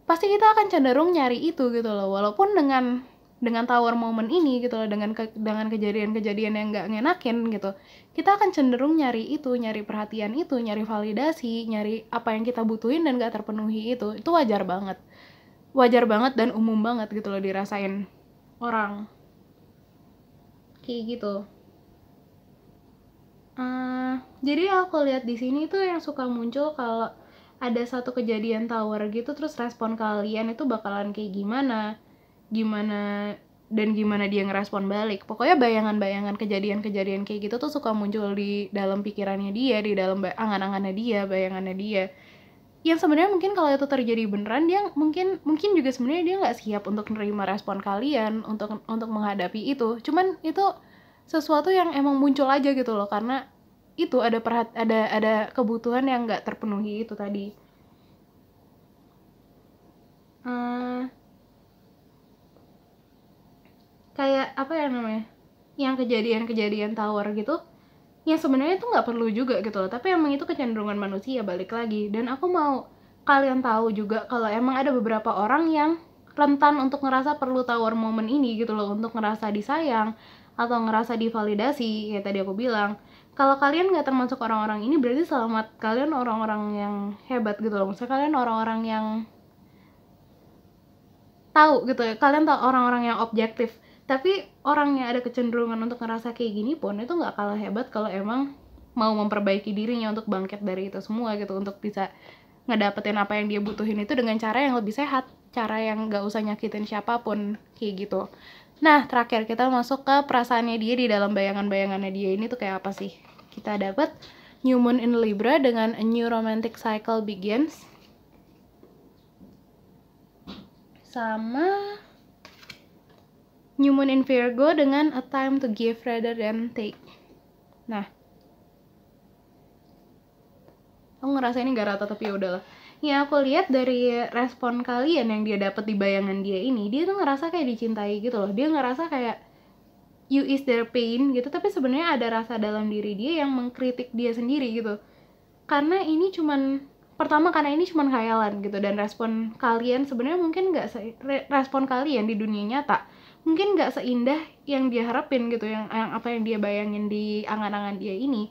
pasti kita akan cenderung nyari itu gitu loh. Walaupun dengan tower moment ini gitu loh, dengan kejadian-kejadian yang nggak ngenakin gitu, kita akan cenderung nyari itu, nyari perhatian itu, nyari validasi, nyari apa yang kita butuhin dan nggak terpenuhi. Itu wajar banget dan umum banget gitu loh dirasain orang kayak gitu. Jadi aku lihat di sini tuh yang suka muncul kalau ada satu kejadian tower gitu, terus respon kalian itu bakalan kayak gimana dan gimana dia ngerespon balik. Pokoknya bayangan-bayangan kejadian-kejadian kayak gitu tuh suka muncul di dalam pikirannya dia, di dalam angan-angannya dia, bayangannya dia. Yang sebenarnya mungkin kalau itu terjadi beneran, dia mungkin juga sebenarnya dia nggak siap untuk menerima respon kalian, untuk menghadapi itu. Cuman itu sesuatu yang emang muncul aja gitu loh, karena itu ada kebutuhan yang nggak terpenuhi itu tadi. Kayak apa ya namanya, yang kejadian tower gitu, yang sebenarnya itu nggak perlu juga gitu loh, tapi emang itu kecenderungan manusia balik lagi. Dan aku mau kalian tahu juga kalau emang ada beberapa orang yang rentan untuk ngerasa perlu tower moment ini gitu loh, untuk ngerasa disayang atau ngerasa divalidasi. Kayak tadi aku bilang, kalau kalian nggak termasuk orang-orang ini, berarti selamat, kalian orang-orang yang hebat gitu loh. Maksudnya kalian orang-orang yang tahu gitu ya, kalian tahu, orang-orang yang objektif. Tapi orang yang ada kecenderungan untuk ngerasa kayak gini pun itu nggak kalah hebat kalau emang mau memperbaiki dirinya untuk bangkit dari itu semua gitu, untuk bisa ngedapetin apa yang dia butuhin itu dengan cara yang lebih sehat, cara yang nggak usah nyakitin siapapun, kayak gitu. Nah terakhir kita masuk ke perasaannya dia di dalam bayangannya dia ini tuh kayak apa sih. Kita dapat New Moon in Libra dengan A New Romantic Cycle Begins, sama New Moon in Virgo dengan A Time to Give Rather Than Take. Nah, aku ngerasa ini gak rata tapi ya udahlah. Ya aku lihat dari respon kalian yang dia dapat di bayangan dia ini, dia tuh ngerasa kayak dicintai gitu loh. Dia ngerasa kayak you is their pain gitu, tapi sebenarnya ada rasa dalam diri dia yang mengkritik dia sendiri gitu. Karena ini cuman khayalan gitu, dan respon kalian sebenarnya mungkin respon kalian di dunia nyata mungkin nggak seindah yang dia harapin gitu, yang apa yang dia bayangin di angan-angan dia ini.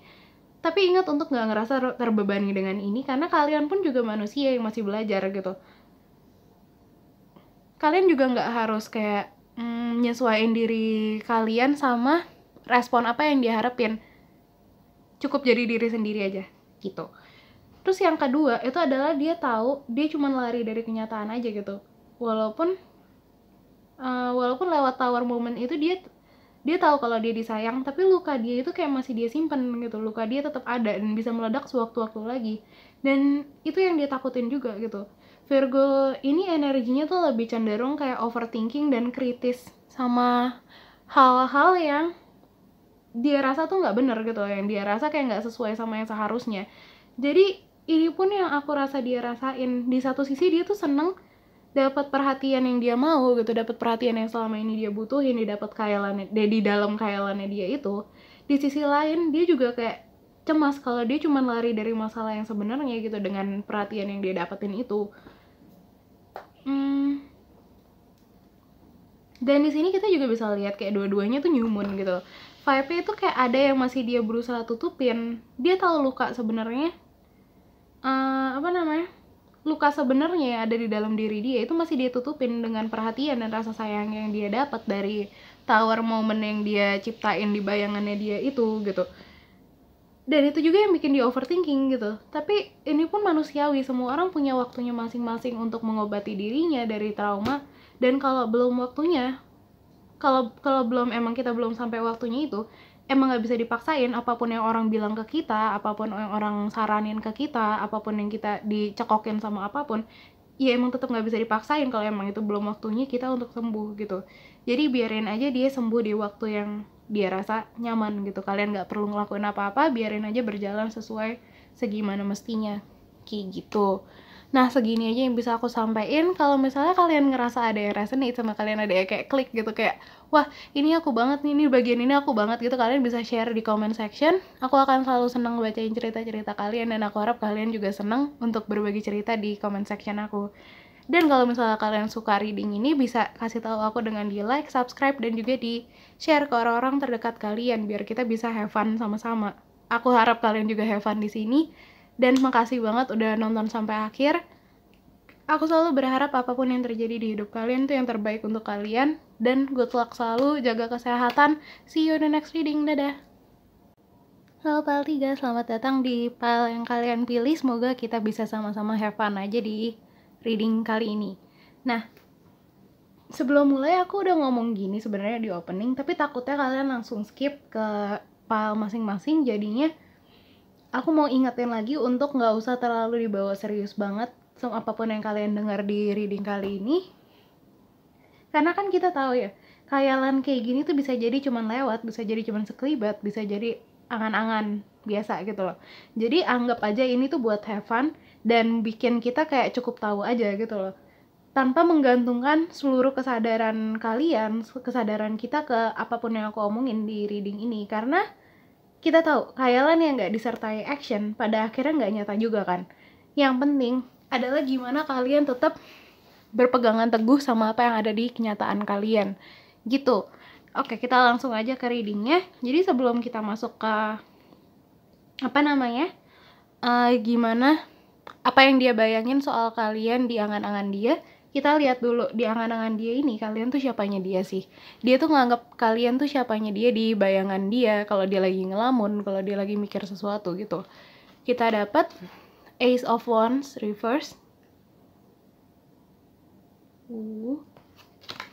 Tapi ingat untuk nggak ngerasa terbebani dengan ini, karena kalian pun juga manusia yang masih belajar gitu. Kalian juga nggak harus kayak nyesuaiin diri kalian sama respon apa yang dia harapin. Cukup jadi diri sendiri aja gitu. Terus yang kedua itu adalah dia tahu dia cuma lari dari kenyataan aja gitu. Walaupun lewat tower moment itu dia tahu kalau dia disayang, tapi luka dia itu kayak masih dia simpen gitu. Luka dia tetap ada dan bisa meledak sewaktu-waktu lagi. Dan itu yang dia takutin juga gitu. Virgo ini energinya tuh lebih cenderung kayak overthinking dan kritis sama hal-hal yang dia rasa tuh nggak bener gitu, yang dia rasa kayak nggak sesuai sama yang seharusnya. Jadi ini pun yang aku rasa dia rasain. Di satu sisi dia tuh seneng dapat perhatian yang dia mau gitu, dapat perhatian yang selama ini dia butuhin, dia dapat khayalannya, di dalam khayalannya dia itu. Di sisi lain dia juga kayak cemas kalau dia cuma lari dari masalah yang sebenarnya gitu dengan perhatian yang dia dapetin itu. Dan di sini kita juga bisa lihat kayak dua-duanya tuh new moon gitu. Vibe-nya itu kayak ada yang masih dia berusaha tutupin. Dia tahu luka sebenarnya, luka sebenarnya yang ada di dalam diri dia itu masih dia tutupin dengan perhatian dan rasa sayang yang dia dapat dari tower moment yang dia ciptain di bayangannya dia itu gitu. Dan itu juga yang bikin dia overthinking gitu. Tapi ini pun manusiawi, semua orang punya waktunya masing-masing untuk mengobati dirinya dari trauma. Dan kalau belum waktunya, kalau belum, emang kita belum sampai waktunya itu, emang nggak bisa dipaksain. Apapun yang orang bilang ke kita, apapun yang orang saranin ke kita, apapun yang kita dicekokin sama apapun, ya emang tetap nggak bisa dipaksain kalau emang itu belum waktunya kita untuk sembuh gitu. Jadi biarin aja dia sembuh di waktu yang dia rasa nyaman gitu. Kalian nggak perlu ngelakuin apa-apa, biarin aja berjalan sesuai segimana mestinya kayak gitu. Nah, segini aja yang bisa aku sampaikan. Kalau misalnya kalian ngerasa ada yang resonate sama kalian, ada yang kayak klik gitu, kayak wah ini aku banget nih, ini bagian ini aku banget gitu, kalian bisa share di comment section. Aku akan selalu senang bacain cerita-cerita kalian, dan aku harap kalian juga senang untuk berbagi cerita di comment section aku. Dan kalau misalnya kalian suka reading ini, bisa kasih tahu aku dengan di like, subscribe, dan juga di share ke orang-orang terdekat kalian biar kita bisa have fun sama-sama. Aku harap kalian juga have fun di sini. Dan makasih banget udah nonton sampai akhir. Aku selalu berharap apapun yang terjadi di hidup kalian tuh yang terbaik untuk kalian. Dan good luck selalu, jaga kesehatan. See you in the next reading, dadah. Halo pile 3, selamat datang di pile yang kalian pilih. Semoga kita bisa sama-sama have fun aja di reading kali ini. Nah, sebelum mulai aku udah ngomong gini sebenarnya di opening, tapi takutnya kalian langsung skip ke pile masing-masing. Jadinya aku mau ingetin lagi untuk nggak usah terlalu dibawa serius banget sama apapun yang kalian dengar di reading kali ini. Karena kan kita tahu ya, khayalan kayak gini tuh bisa jadi cuman lewat, bisa jadi cuman sekelibat, bisa jadi angan-angan biasa gitu loh. Jadi anggap aja ini tuh buat have fun dan bikin kita kayak cukup tahu aja gitu loh, tanpa menggantungkan seluruh kesadaran kalian, kesadaran kita ke apapun yang aku omongin di reading ini. Karena kita tahu khayalan yang nggak disertai action pada akhirnya nggak nyata juga kan. Yang penting adalah gimana kalian tetap berpegangan teguh sama apa yang ada di kenyataan kalian gitu. Oke, kita langsung aja ke readingnya. Jadi sebelum kita masuk ke gimana apa yang dia bayangin soal kalian di angan-angan dia, kita lihat dulu di angan-angan dia ini kalian tuh siapanya dia sih. Dia tuh nganggap kalian tuh siapanya dia di bayangan dia, kalau dia lagi ngelamun, kalau dia lagi mikir sesuatu gitu. Kita dapat Ace of Wands reverse.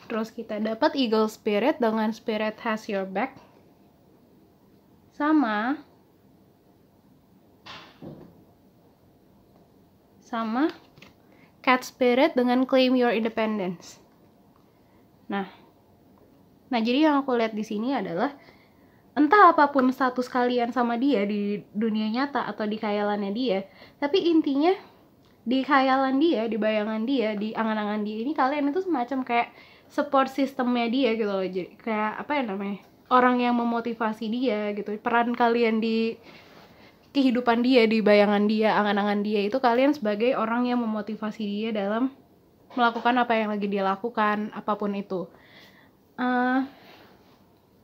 Terus kita dapat Eagle Spirit dengan Spirit has your back. Sama Cat Spirit dengan Claim Your Independence. Nah jadi yang aku lihat di sini adalah entah apapun status kalian sama dia di dunia nyata atau di khayalannya dia, tapi intinya di khayalan dia, di bayangan dia, di angan-angan dia ini kalian itu semacam kayak support sistemnya dia gitu loh. Jadi kayak apa ya namanya, orang yang memotivasi dia gitu. Peran kalian di kehidupan dia, di bayangan dia, angan-angan dia itu kalian sebagai orang yang memotivasi dia dalam melakukan apa yang lagi dia lakukan, apapun itu.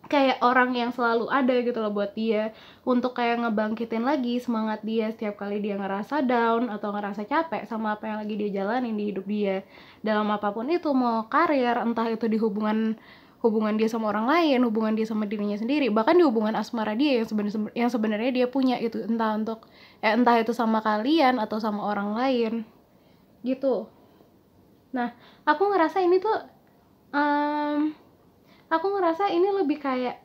Kayak orang yang selalu ada gitu loh buat dia, untuk kayak ngebangkitin lagi semangat dia setiap kali dia ngerasa down atau ngerasa capek sama apa yang lagi dia jalanin di hidup dia, dalam apapun itu, mau karir, entah itu di hubungan dia sama orang lain, hubungan dia sama dirinya sendiri, bahkan di hubungan asmara dia yang sebenarnya dia punya itu, entah itu sama kalian atau sama orang lain gitu. Nah, aku ngerasa ini lebih kayak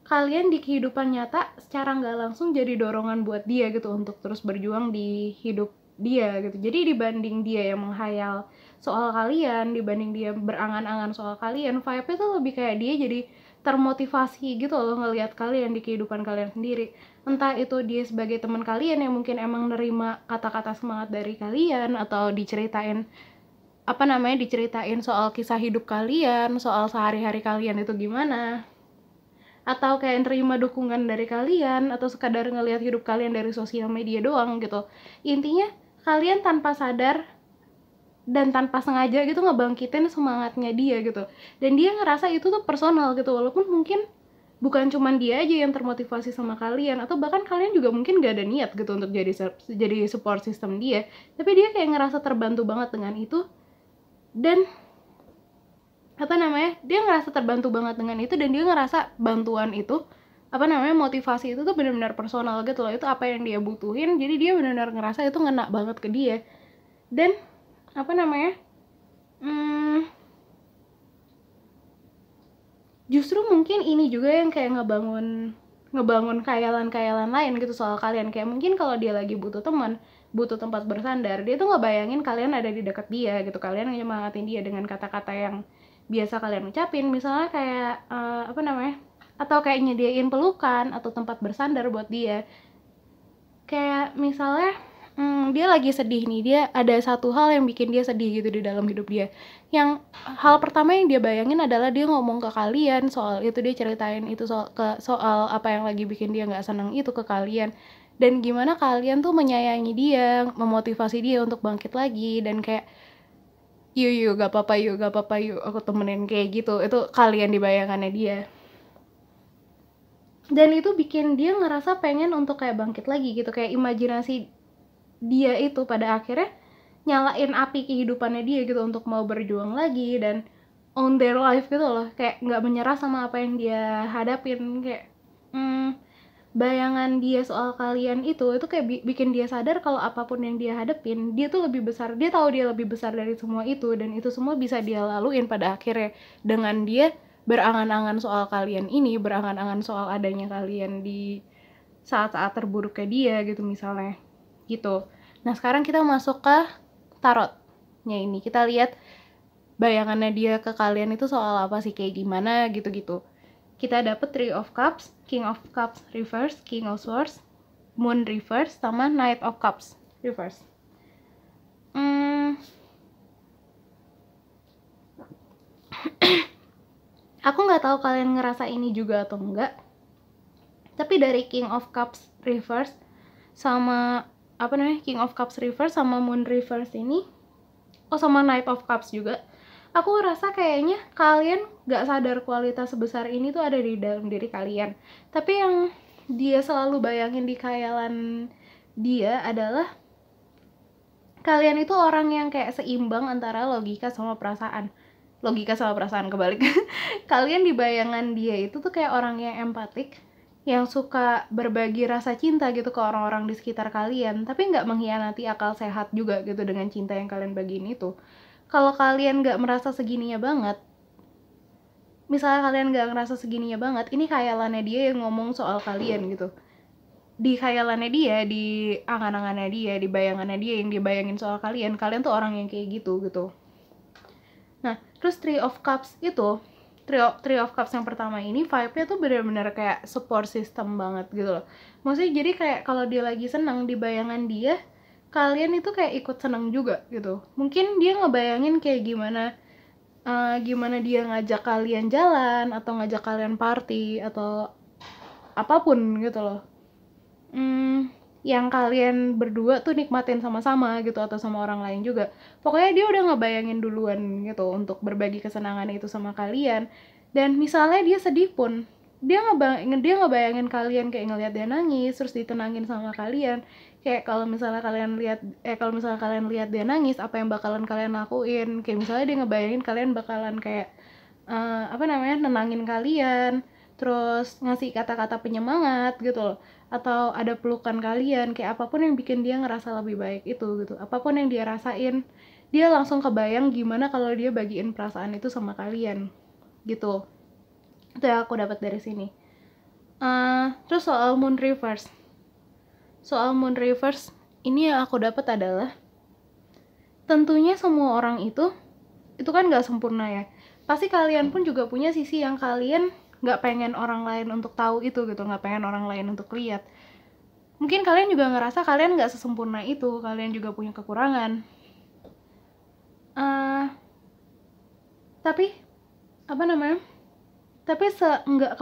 kalian di kehidupan nyata secara nggak langsung jadi dorongan buat dia gitu untuk terus berjuang di hidup dia gitu. Jadi dibanding dia yang menghayal soal kalian, dibanding dia berangan-angan soal kalian, vibe-nya tuh lebih kayak dia jadi termotivasi gitu loh ngelihat kalian di kehidupan kalian sendiri. Entah itu dia sebagai teman kalian yang mungkin emang nerima kata-kata semangat dari kalian, atau diceritain soal kisah hidup kalian, soal sehari-hari kalian itu gimana, atau kayak nerima dukungan dari kalian, atau sekadar ngelihat hidup kalian dari sosial media doang gitu. Intinya kalian tanpa sadar dan tanpa sengaja gitu ngebangkitin semangatnya dia gitu, dan dia ngerasa itu tuh personal gitu, walaupun mungkin bukan cuman dia aja yang termotivasi sama kalian, atau bahkan kalian juga mungkin gak ada niat gitu untuk jadi support system dia, tapi dia kayak ngerasa terbantu banget dengan itu. Dan dia ngerasa terbantu banget dengan itu, dan dia ngerasa bantuan itu, motivasi itu tuh benar-benar personal gitu loh, itu apa yang dia butuhin, jadi dia benar-benar ngerasa itu ngena banget ke dia. Dan justru mungkin ini juga yang kayak ngebangun khayalan-khayalan lain gitu soal kalian. Kayak mungkin kalau dia lagi butuh teman, butuh tempat bersandar, dia tuh ngebayangin kalian ada di dekat dia gitu, kalian nyemangatin dia dengan kata-kata yang biasa kalian ucapin, misalnya kayak atau kayak nyediain pelukan atau tempat bersandar buat dia. Kayak misalnya dia lagi sedih nih, dia ada satu hal yang bikin dia sedih gitu di dalam hidup dia, yang hal pertama yang dia bayangin adalah dia ngomong ke kalian soal itu, dia ceritain itu soal apa yang lagi bikin dia nggak senang itu ke kalian, dan gimana kalian tuh menyayangi dia, memotivasi dia untuk bangkit lagi, dan kayak yuk gak apa-apa yuk aku temenin, kayak gitu. Itu kalian di bayangannya dia, dan itu bikin dia ngerasa pengen untuk kayak bangkit lagi gitu, kayak imajinasi dia itu pada akhirnya nyalain api kehidupannya dia gitu untuk mau berjuang lagi dan own their life gitu loh, kayak nggak menyerah sama apa yang dia hadapin. Kayak bayangan dia soal kalian itu kayak bikin dia sadar kalau apapun yang dia hadapin, dia tuh lebih besar, dia tahu dia lebih besar dari semua itu, dan itu semua bisa dia laluin pada akhirnya dengan dia berangan-angan soal kalian ini, berangan-angan soal adanya kalian di saat-saat terburuknya dia gitu misalnya gitu. Nah sekarang kita masuk ke tarotnya ini, kita lihat bayangannya dia ke kalian itu soal apa sih, kayak gimana gitu-gitu. Kita dapet Three of Cups, King of Cups reverse, King of Swords, Moon reverse, sama Knight of Cups reverse. Aku nggak tahu kalian ngerasa ini juga atau enggak, tapi dari King of Cups reverse sama King of Cups reverse sama Moon reverse ini, sama Knight of Cups juga, aku rasa kayaknya kalian gak sadar kualitas sebesar ini tuh ada di dalam diri kalian. Tapi yang dia selalu bayangin di khayalan dia adalah kalian itu orang yang kayak seimbang antara logika sama perasaan kebalik. Kalian di bayangan dia itu tuh kayak orang yang empatik, yang suka berbagi rasa cinta gitu ke orang-orang di sekitar kalian, tapi nggak mengkhianati akal sehat juga gitu dengan cinta yang kalian bagiin itu. Kalau kalian nggak merasa segininya banget, misalnya kalian nggak ngerasa segininya banget, ini khayalannya dia yang ngomong soal kalian gitu. Di khayalannya dia, di angan-angannya dia, di bayangannya dia yang dia bayangin soal kalian tuh orang yang kayak gitu. Nah, terus Three of Cups itu Three of Cups yang pertama ini vibe-nya tuh benar-benar kayak support system banget gitu loh. Maksudnya jadi kayak kalau dia lagi senang, di bayangan dia kalian itu kayak ikut senang juga gitu. Mungkin dia ngebayangin kayak gimana dia ngajak kalian jalan atau ngajak kalian party atau apapun gitu loh. Yang kalian berdua tuh nikmatin sama-sama gitu atau sama orang lain juga. Pokoknya dia udah ngebayangin duluan gitu untuk berbagi kesenangan itu sama kalian. Dan misalnya dia sedih pun, dia ngebayangin kalian kayak ngelihat dia nangis terus ditenangin sama kalian. Kayak kalau misalnya kalian lihat dia nangis, apa yang bakalan kalian lakuin? Kayak misalnya dia ngebayangin kalian bakalan kayak nenangin kalian, terus ngasih kata-kata penyemangat gitu loh, atau ada pelukan kalian, kayak apapun yang bikin dia ngerasa lebih baik itu gitu. Apapun yang dia rasain, dia langsung kebayang gimana kalau dia bagiin perasaan itu sama kalian gitu. Itu yang aku dapat dari sini. Terus soal moon reverse ini yang aku dapat adalah tentunya semua orang itu kan nggak sempurna ya. Pasti kalian pun juga punya sisi yang kalian nggak pengen orang lain untuk tahu itu gitu, nggak pengen orang lain untuk lihat. Mungkin kalian juga ngerasa kalian nggak sesempurna itu, kalian juga punya kekurangan. Tapi seenggak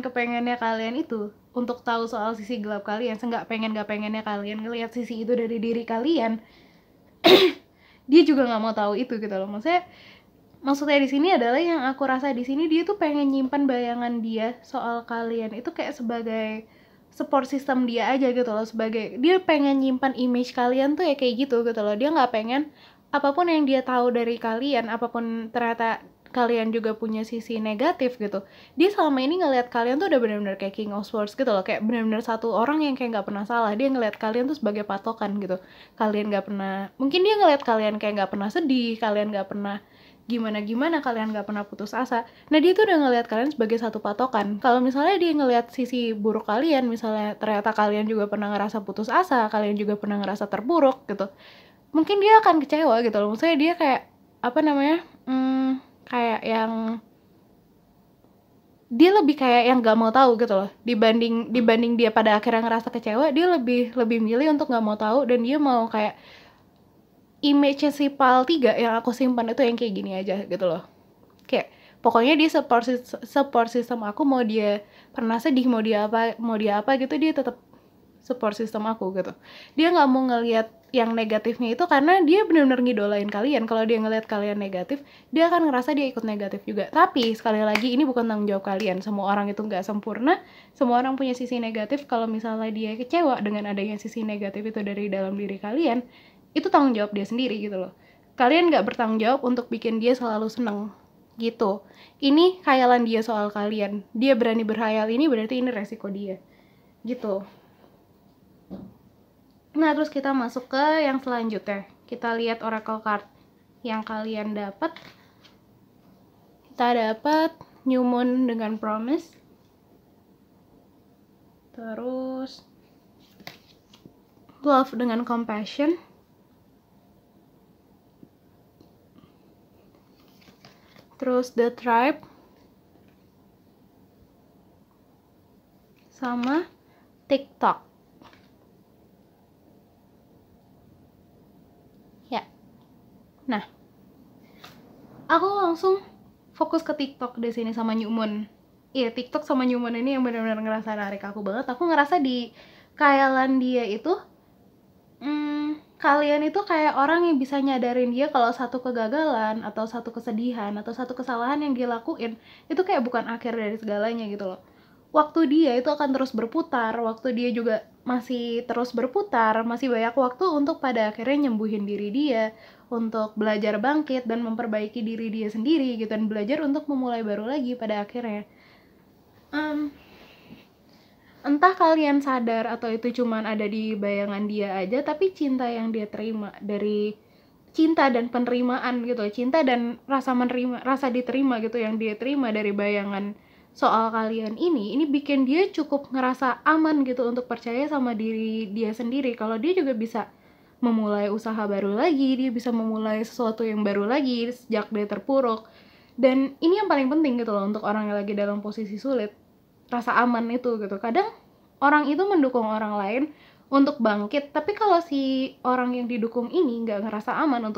kepengennya kalian itu untuk tahu soal sisi gelap kalian, seenggak pengennya kalian ngelihat sisi itu dari diri kalian. Dia juga nggak mau tahu itu gitu loh. Maksudnya di sini adalah yang aku rasa di sini dia tuh pengen nyimpan bayangan dia soal kalian itu kayak sebagai support system dia aja gitu loh, sebagai dia pengen nyimpan image kalian tuh ya kayak gitu loh. Dia nggak pengen apapun yang dia tahu dari kalian, apapun ternyata kalian juga punya sisi negatif gitu, dia selama ini ngelihat kalian tuh udah benar-benar kayak King of Swords gitu loh, kayak benar-benar satu orang yang kayak nggak pernah salah. Dia ngelihat kalian tuh sebagai patokan gitu. Kalian nggak pernah, mungkin dia ngelihat kalian kayak nggak pernah sedih, kalian nggak pernah gimana kalian nggak pernah putus asa. Nah dia tuh udah ngelihat kalian sebagai satu patokan. Kalau misalnya dia ngelihat sisi buruk kalian, misalnya ternyata kalian juga pernah ngerasa putus asa, kalian juga pernah ngerasa terpuruk gitu, mungkin dia akan kecewa gitu loh. Maksudnya dia kayak kayak yang dia lebih kayak yang nggak mau tahu gitu loh, dibanding dia pada akhirnya ngerasa kecewa. Dia lebih milih untuk nggak mau tahu, dan dia mau kayak image-nya si PAL 3 yang aku simpan itu yang kayak gini aja gitu loh. Kayak pokoknya dia support system aku, mau dia pernah sedih, mau dia apa gitu, dia tetap support system aku gitu. Dia nggak mau ngelihat yang negatifnya itu, karena dia benar-benar ngidolain kalian. Kalau dia ngelihat kalian negatif, dia akan ngerasa dia ikut negatif juga. Tapi sekali lagi ini bukan tanggung jawab kalian. Semua orang itu nggak sempurna, semua orang punya sisi negatif. Kalau misalnya dia kecewa dengan adanya sisi negatif itu dari dalam diri kalian, itu tanggung jawab dia sendiri gitu loh. Kalian nggak bertanggung jawab untuk bikin dia selalu seneng gitu. Ini khayalan dia soal kalian. Dia berani berkhayal, ini berarti ini resiko dia gitu. Nah, terus kita masuk ke yang selanjutnya. Kita lihat oracle card yang kalian dapat. Kita dapat New Moon dengan Promise. Terus Love dengan Compassion. Terus The Tribe. Sama TikTok. Nah, aku langsung fokus ke TikTok di sini sama New Moon. Iya, TikTok sama New Moon ini yang benar-benar ngerasa narik aku banget. Aku ngerasa di khayalan dia itu, kalian itu kayak orang yang bisa nyadarin dia kalau satu kegagalan atau satu kesedihan atau satu kesalahan yang dia lakuin itu kayak bukan akhir dari segalanya gitu loh. Waktu dia itu akan terus berputar, waktu dia juga masih terus berputar, masih banyak waktu untuk pada akhirnya nyembuhin diri dia, untuk belajar bangkit dan memperbaiki diri dia sendiri gitu, dan belajar untuk memulai baru lagi pada akhirnya. Entah kalian sadar atau itu cuman ada di bayangan dia aja, tapi cinta yang dia terima dari cinta dan penerimaan gitu, cinta dan rasa diterima gitu yang dia terima dari bayangan soal kalian ini bikin dia cukup ngerasa aman gitu untuk percaya sama diri dia sendiri kalau dia juga bisa memulai usaha baru lagi, dia bisa memulai sesuatu yang baru lagi sejak dia terpuruk. Dan ini yang paling penting gitu loh untuk orang yang lagi dalam posisi sulit, rasa aman itu gitu. Kadang orang itu mendukung orang lain untuk bangkit, tapi kalau si orang yang didukung ini nggak ngerasa aman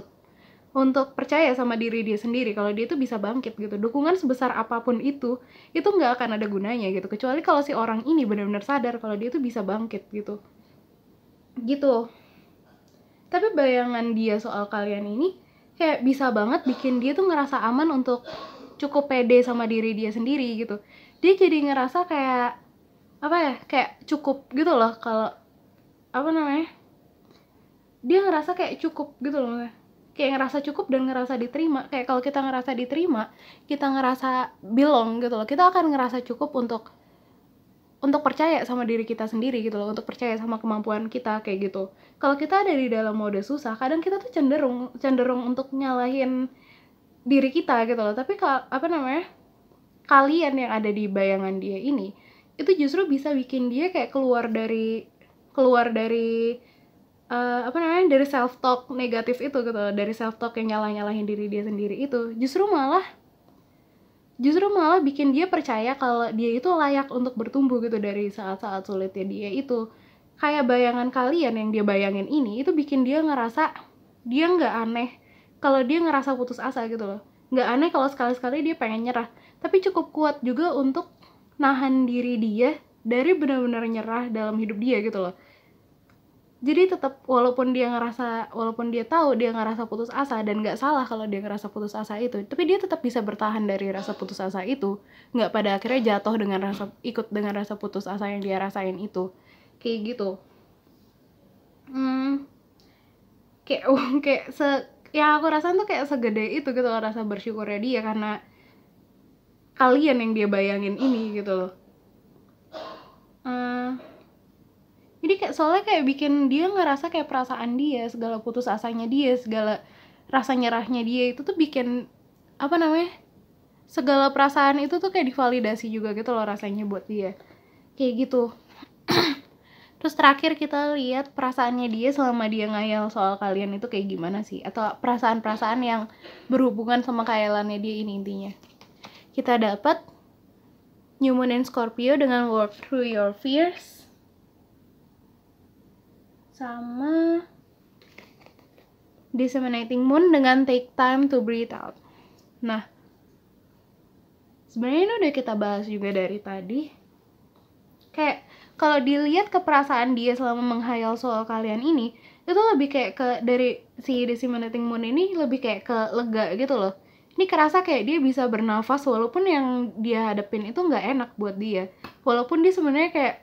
untuk percaya sama diri dia sendiri kalau dia itu bisa bangkit gitu, dukungan sebesar apapun itu nggak akan ada gunanya gitu, kecuali kalau si orang ini benar-benar sadar kalau dia itu bisa bangkit gitu. Tapi bayangan dia soal kalian ini kayak bisa banget bikin dia tuh ngerasa aman untuk cukup pede sama diri dia sendiri gitu. Dia jadi ngerasa kayak apa ya, kayak cukup gitu loh. Kalau apa namanya, dia ngerasa kayak cukup gitu loh, kayak ngerasa cukup dan ngerasa diterima. Kayak kalau kita ngerasa diterima, kita ngerasa belong gitu loh, kita akan ngerasa cukup untuk percaya sama diri kita sendiri gitu loh, untuk percaya sama kemampuan kita kayak gitu. Kalau kita ada di dalam mode susah, kadang kita tuh cenderung untuk nyalahin diri kita gitu loh. Tapi kalian yang ada di bayangan dia ini itu justru bisa bikin dia kayak keluar dari dari self talk negatif itu gitu loh, dari self talk yang nyalahin diri dia sendiri itu justru malah bikin dia percaya kalau dia itu layak untuk bertumbuh gitu dari saat-saat sulitnya dia itu. Kayak bayangan kalian yang dia bayangin ini itu bikin dia ngerasa dia nggak aneh kalau dia ngerasa putus asa gitu loh. Nggak aneh kalau sekali-sekali dia pengen nyerah, tapi cukup kuat juga untuk nahan diri dia dari benar-benar nyerah dalam hidup dia gitu loh. Jadi tetap walaupun dia tahu dia ngerasa putus asa, dan nggak salah kalau dia ngerasa putus asa itu, tapi dia tetap bisa bertahan dari rasa putus asa itu, nggak pada akhirnya jatuh ikut dengan rasa putus asa yang dia rasain itu, kayak gitu. kayak kayak yang aku rasain tuh kayak segede itu gitu loh, rasa bersyukurnya dia karena kalian yang dia bayangin ini gitu loh. Jadi soalnya kayak bikin dia ngerasa kayak perasaan dia, segala putus asanya dia, segala rasa nyerahnya dia itu tuh bikin segala perasaan itu tuh kayak divalidasi juga gitu loh rasanya buat dia, kayak gitu. Terus terakhir kita lihat perasaannya dia selama dia ngayal soal kalian itu kayak gimana sih, atau perasaan-perasaan yang berhubungan sama khayalannya dia ini. Intinya kita dapat New Moon and Scorpio dengan Work Through Your Fears, sama Disseminating Moon dengan Take Time to Breathe Out. Nah, sebenarnya ini udah kita bahas juga dari tadi. Kayak kalau dilihat ke perasaan dia selama menghayal soal kalian ini, itu lebih kayak dari si Disseminating Moon ini lebih kayak ke lega gitu loh. Ini kerasa kayak dia bisa bernafas walaupun yang dia hadapin itu nggak enak buat dia. Walaupun dia sebenarnya kayak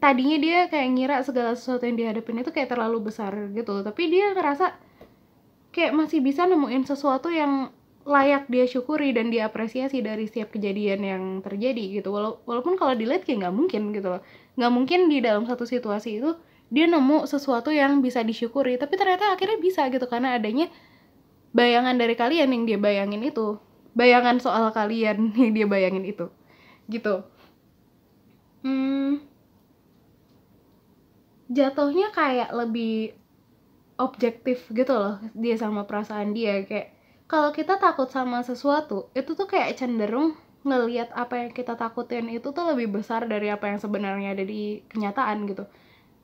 tadinya dia kayak ngira segala sesuatu yang dihadapin itu kayak terlalu besar gitu, tapi dia ngerasa kayak masih bisa nemuin sesuatu yang layak dia syukuri dan diapresiasi dari setiap kejadian yang terjadi gitu. Walaupun kalau dilihat kayak nggak mungkin gitu loh, nggak mungkin di dalam satu situasi itu dia nemu sesuatu yang bisa disyukuri, tapi ternyata akhirnya bisa gitu karena adanya bayangan dari kalian yang dia bayangin itu, bayangan soal kalian yang dia bayangin itu gitu. Jatuhnya kayak lebih objektif gitu loh dia sama perasaan dia. Kayak kalau kita takut sama sesuatu itu tuh kayak cenderung ngelihat apa yang kita takutin itu tuh lebih besar dari apa yang sebenarnya ada di kenyataan gitu.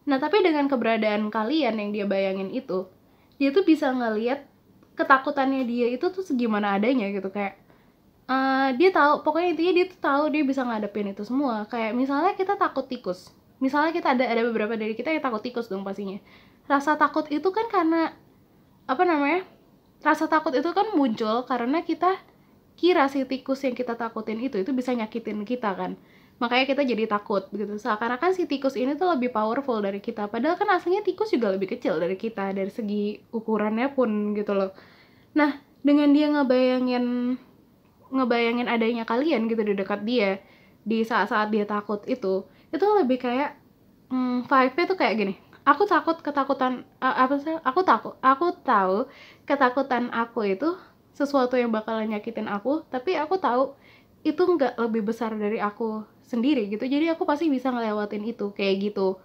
Nah tapi dengan keberadaan kalian yang dia bayangin itu, dia tuh bisa ngelihat ketakutannya dia itu tuh segimana adanya gitu. Kayak dia tahu, pokoknya intinya dia tuh tahu dia bisa ngadepin itu semua. Kayak misalnya kita takut tikus, misalnya kita ada beberapa dari kita yang takut tikus dong pastinya. Rasa takut itu kan karena rasa takut itu kan muncul karena kita kira si tikus yang kita takutin itu bisa nyakitin kita kan, makanya kita jadi takut gitu. Seakan-akan si tikus ini tuh lebih powerful dari kita, padahal kan aslinya tikus juga lebih kecil dari kita dari segi ukurannya pun gitu loh. Nah dengan dia ngebayangin adanya kalian gitu di dekat dia di saat-saat dia takut itu lebih kayak vibe-nya tuh kayak gini. Aku tahu ketakutan aku itu sesuatu yang bakalan nyakitin aku, tapi aku tahu itu nggak lebih besar dari aku sendiri gitu, jadi aku pasti bisa ngelewatin itu, kayak gitu.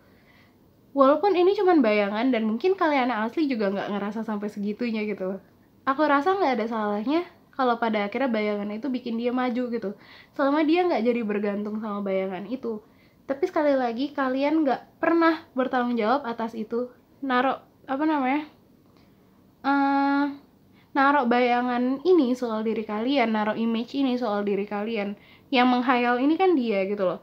Walaupun ini cuman bayangan dan mungkin kalian yang asli juga nggak ngerasa sampai segitunya gitu. Aku rasa nggak ada salahnya kalau pada akhirnya bayangan itu bikin dia maju gitu. Selama dia nggak jadi bergantung sama bayangan itu. Tapi sekali lagi, kalian nggak pernah bertanggung jawab atas itu. Naruh eh, naruh bayangan ini soal diri kalian, naruh image ini soal diri kalian. Yang menghayal ini kan dia gitu loh.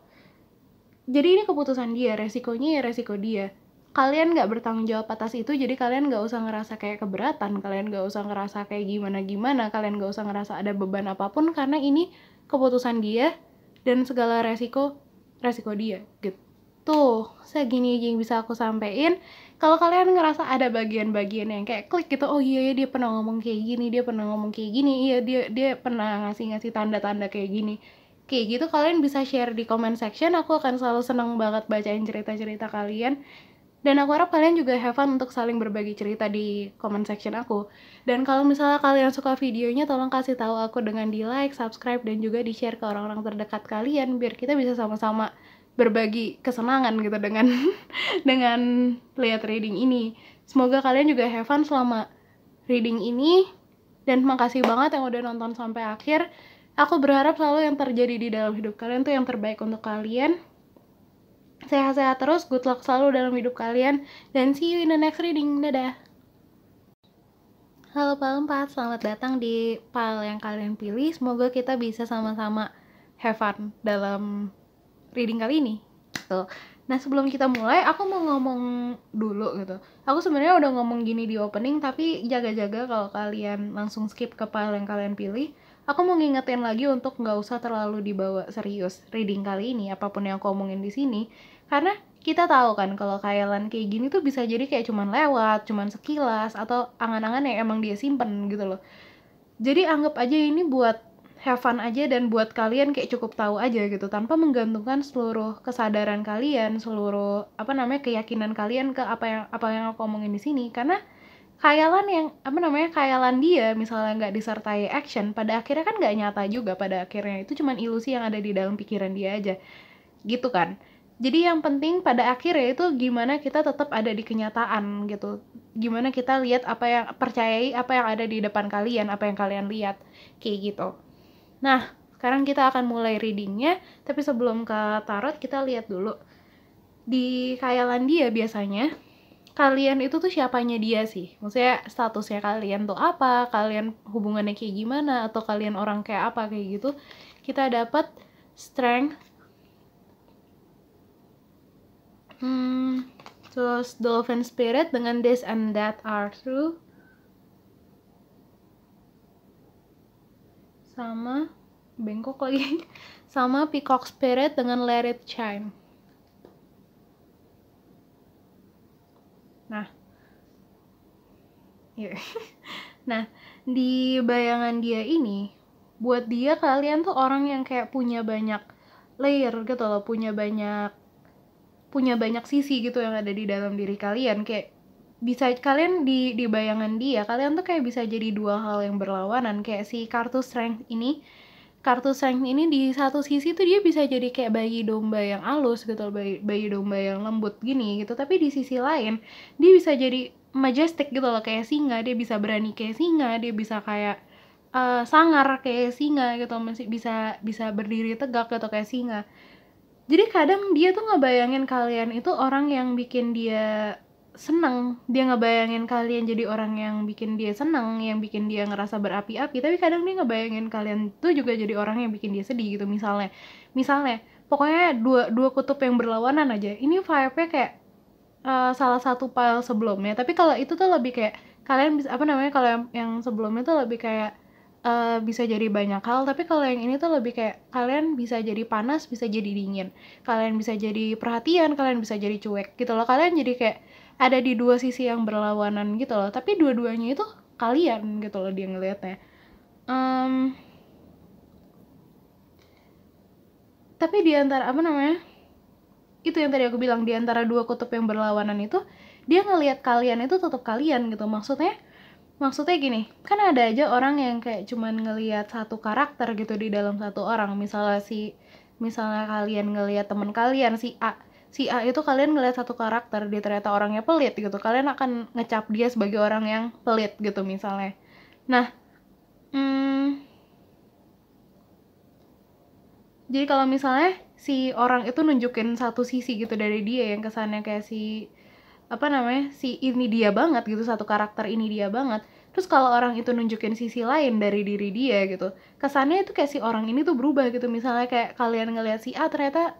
Jadi ini keputusan dia, resikonya ya resiko dia. Kalian nggak bertanggung jawab atas itu, jadi kalian nggak usah ngerasa kayak keberatan, kalian nggak usah ngerasa kayak gimana-gimana, kalian nggak usah ngerasa ada beban apapun, karena ini keputusan dia, dan segala resiko dia, gitu. Tuh, segini aja yang bisa aku sampein. Kalau kalian ngerasa ada bagian-bagian yang kayak klik gitu, oh iya ya dia pernah ngomong kayak gini, dia pernah ngomong kayak gini, iya dia pernah ngasih tanda-tanda kayak gini. Kayak gitu kalian bisa share di comment section, aku akan selalu seneng banget bacain cerita-cerita kalian. Dan aku harap kalian juga have fun untuk saling berbagi cerita di comment section aku. Dan kalau misalnya kalian suka videonya, tolong kasih tahu aku dengan di like, subscribe, dan juga di share ke orang-orang terdekat kalian, biar kita bisa sama-sama berbagi kesenangan gitu dengan dengan lihat reading ini. Semoga kalian juga have fun selama reading ini, dan makasih banget yang udah nonton sampai akhir. Aku berharap selalu yang terjadi di dalam hidup kalian tuh yang terbaik untuk kalian. Sehat-sehat terus, good luck selalu dalam hidup kalian, dan see you in the next reading. Dadah! Halo Pal 4, selamat datang di Pal yang kalian pilih. Semoga kita bisa sama-sama have fun dalam reading kali ini. Tuh. Nah, sebelum kita mulai, aku mau ngomong dulu gitu. Aku sebenarnya udah ngomong gini di opening, tapi jaga-jaga kalau kalian langsung skip ke Pal yang kalian pilih. Aku mau ngingetin lagi untuk nggak usah terlalu dibawa serius reading kali ini, apapun yang aku omongin di sini. Karena kita tahu kan kalau khayalan kayak gini tuh bisa jadi kayak cuman lewat, cuman sekilas, atau angan-angan yang emang dia simpen gitu loh. Jadi anggap aja ini buat have fun aja, dan buat kalian kayak cukup tahu aja gitu, tanpa menggantungkan seluruh kesadaran kalian, seluruh keyakinan kalian ke apa yang aku omongin di sini. Karena khayalan dia misalnya nggak disertai action, pada akhirnya kan nggak nyata juga, pada akhirnya itu cuman ilusi yang ada di dalam pikiran dia aja gitu kan. Jadi yang penting pada akhirnya itu gimana kita tetap ada di kenyataan gitu, gimana kita lihat percayai apa yang ada di depan kalian, apa yang kalian lihat kayak gitu. Nah, sekarang kita akan mulai readingnya, tapi sebelum ke tarot kita lihat dulu di khayalan dia biasanya kalian itu tuh siapanya dia sih? Maksudnya statusnya kalian tuh apa? Kalian hubungannya kayak gimana? Atau kalian orang kayak apa? Kayak gitu. Kita dapat strength. Terus dolphin spirit dengan this and that are true. Sama bengkok lagi. Sama peacock spirit dengan let it shine. Nah, nah, di bayangan dia ini, buat dia kalian tuh orang yang kayak punya banyak layer gitu loh, punya banyak sisi gitu yang ada di dalam diri kalian. Kayak bisa kalian di bayangan dia, kalian tuh kayak bisa jadi dua hal yang berlawanan. Kayak si kartu strength ini di satu sisi tuh dia bisa jadi kayak bayi domba yang halus gitu, bayi domba yang lembut gini gitu, tapi di sisi lain dia bisa jadi majestic gitu loh, kayak singa. Dia bisa berani kayak singa, dia bisa kayak sangar kayak singa gitu, masih bisa berdiri tegak gitu kayak singa. Jadi kadang dia tuh ngebayangin kalian itu orang yang bikin dia seneng, dia ngebayangin kalian jadi orang yang bikin dia seneng, yang bikin dia ngerasa berapi-api. Tapi kadang dia ngebayangin kalian tuh juga jadi orang yang bikin dia sedih gitu. Misalnya pokoknya dua kutub yang berlawanan aja. Ini vibe-nya kayak salah satu file sebelumnya. Tapi kalau itu tuh lebih kayak kalian bisa kalau yang sebelumnya tuh lebih kayak bisa jadi banyak hal, tapi kalau yang ini tuh lebih kayak kalian bisa jadi panas, bisa jadi dingin, kalian bisa jadi perhatian, kalian bisa jadi cuek gitu loh. Kalian jadi kayak ada di dua sisi yang berlawanan gitu loh, tapi dua-duanya itu kalian gitu loh dia ngelihatnya. Tapi di antara itu yang tadi aku bilang, di antara dua kutub yang berlawanan itu dia ngelihat kalian itu tetap kalian gitu. Maksudnya gini, kan ada aja orang yang kayak cuman ngelihat satu karakter gitu di dalam satu orang. Misalnya kalian ngelihat teman kalian si A itu, kalian ngelihat satu karakter, dia ternyata orangnya pelit gitu. Kalian akan ngecap dia sebagai orang yang pelit gitu misalnya. Nah, Hmm, jadi kalau misalnya si orang itu nunjukin satu sisi gitu dari dia yang kesannya kayak si apa namanya, si ini dia banget gitu, satu karakter ini dia banget. Terus kalau orang itu nunjukin sisi lain dari diri dia gitu, kesannya itu kayak si orang ini tuh berubah gitu. Misalnya kayak kalian ngelihat si A, ternyata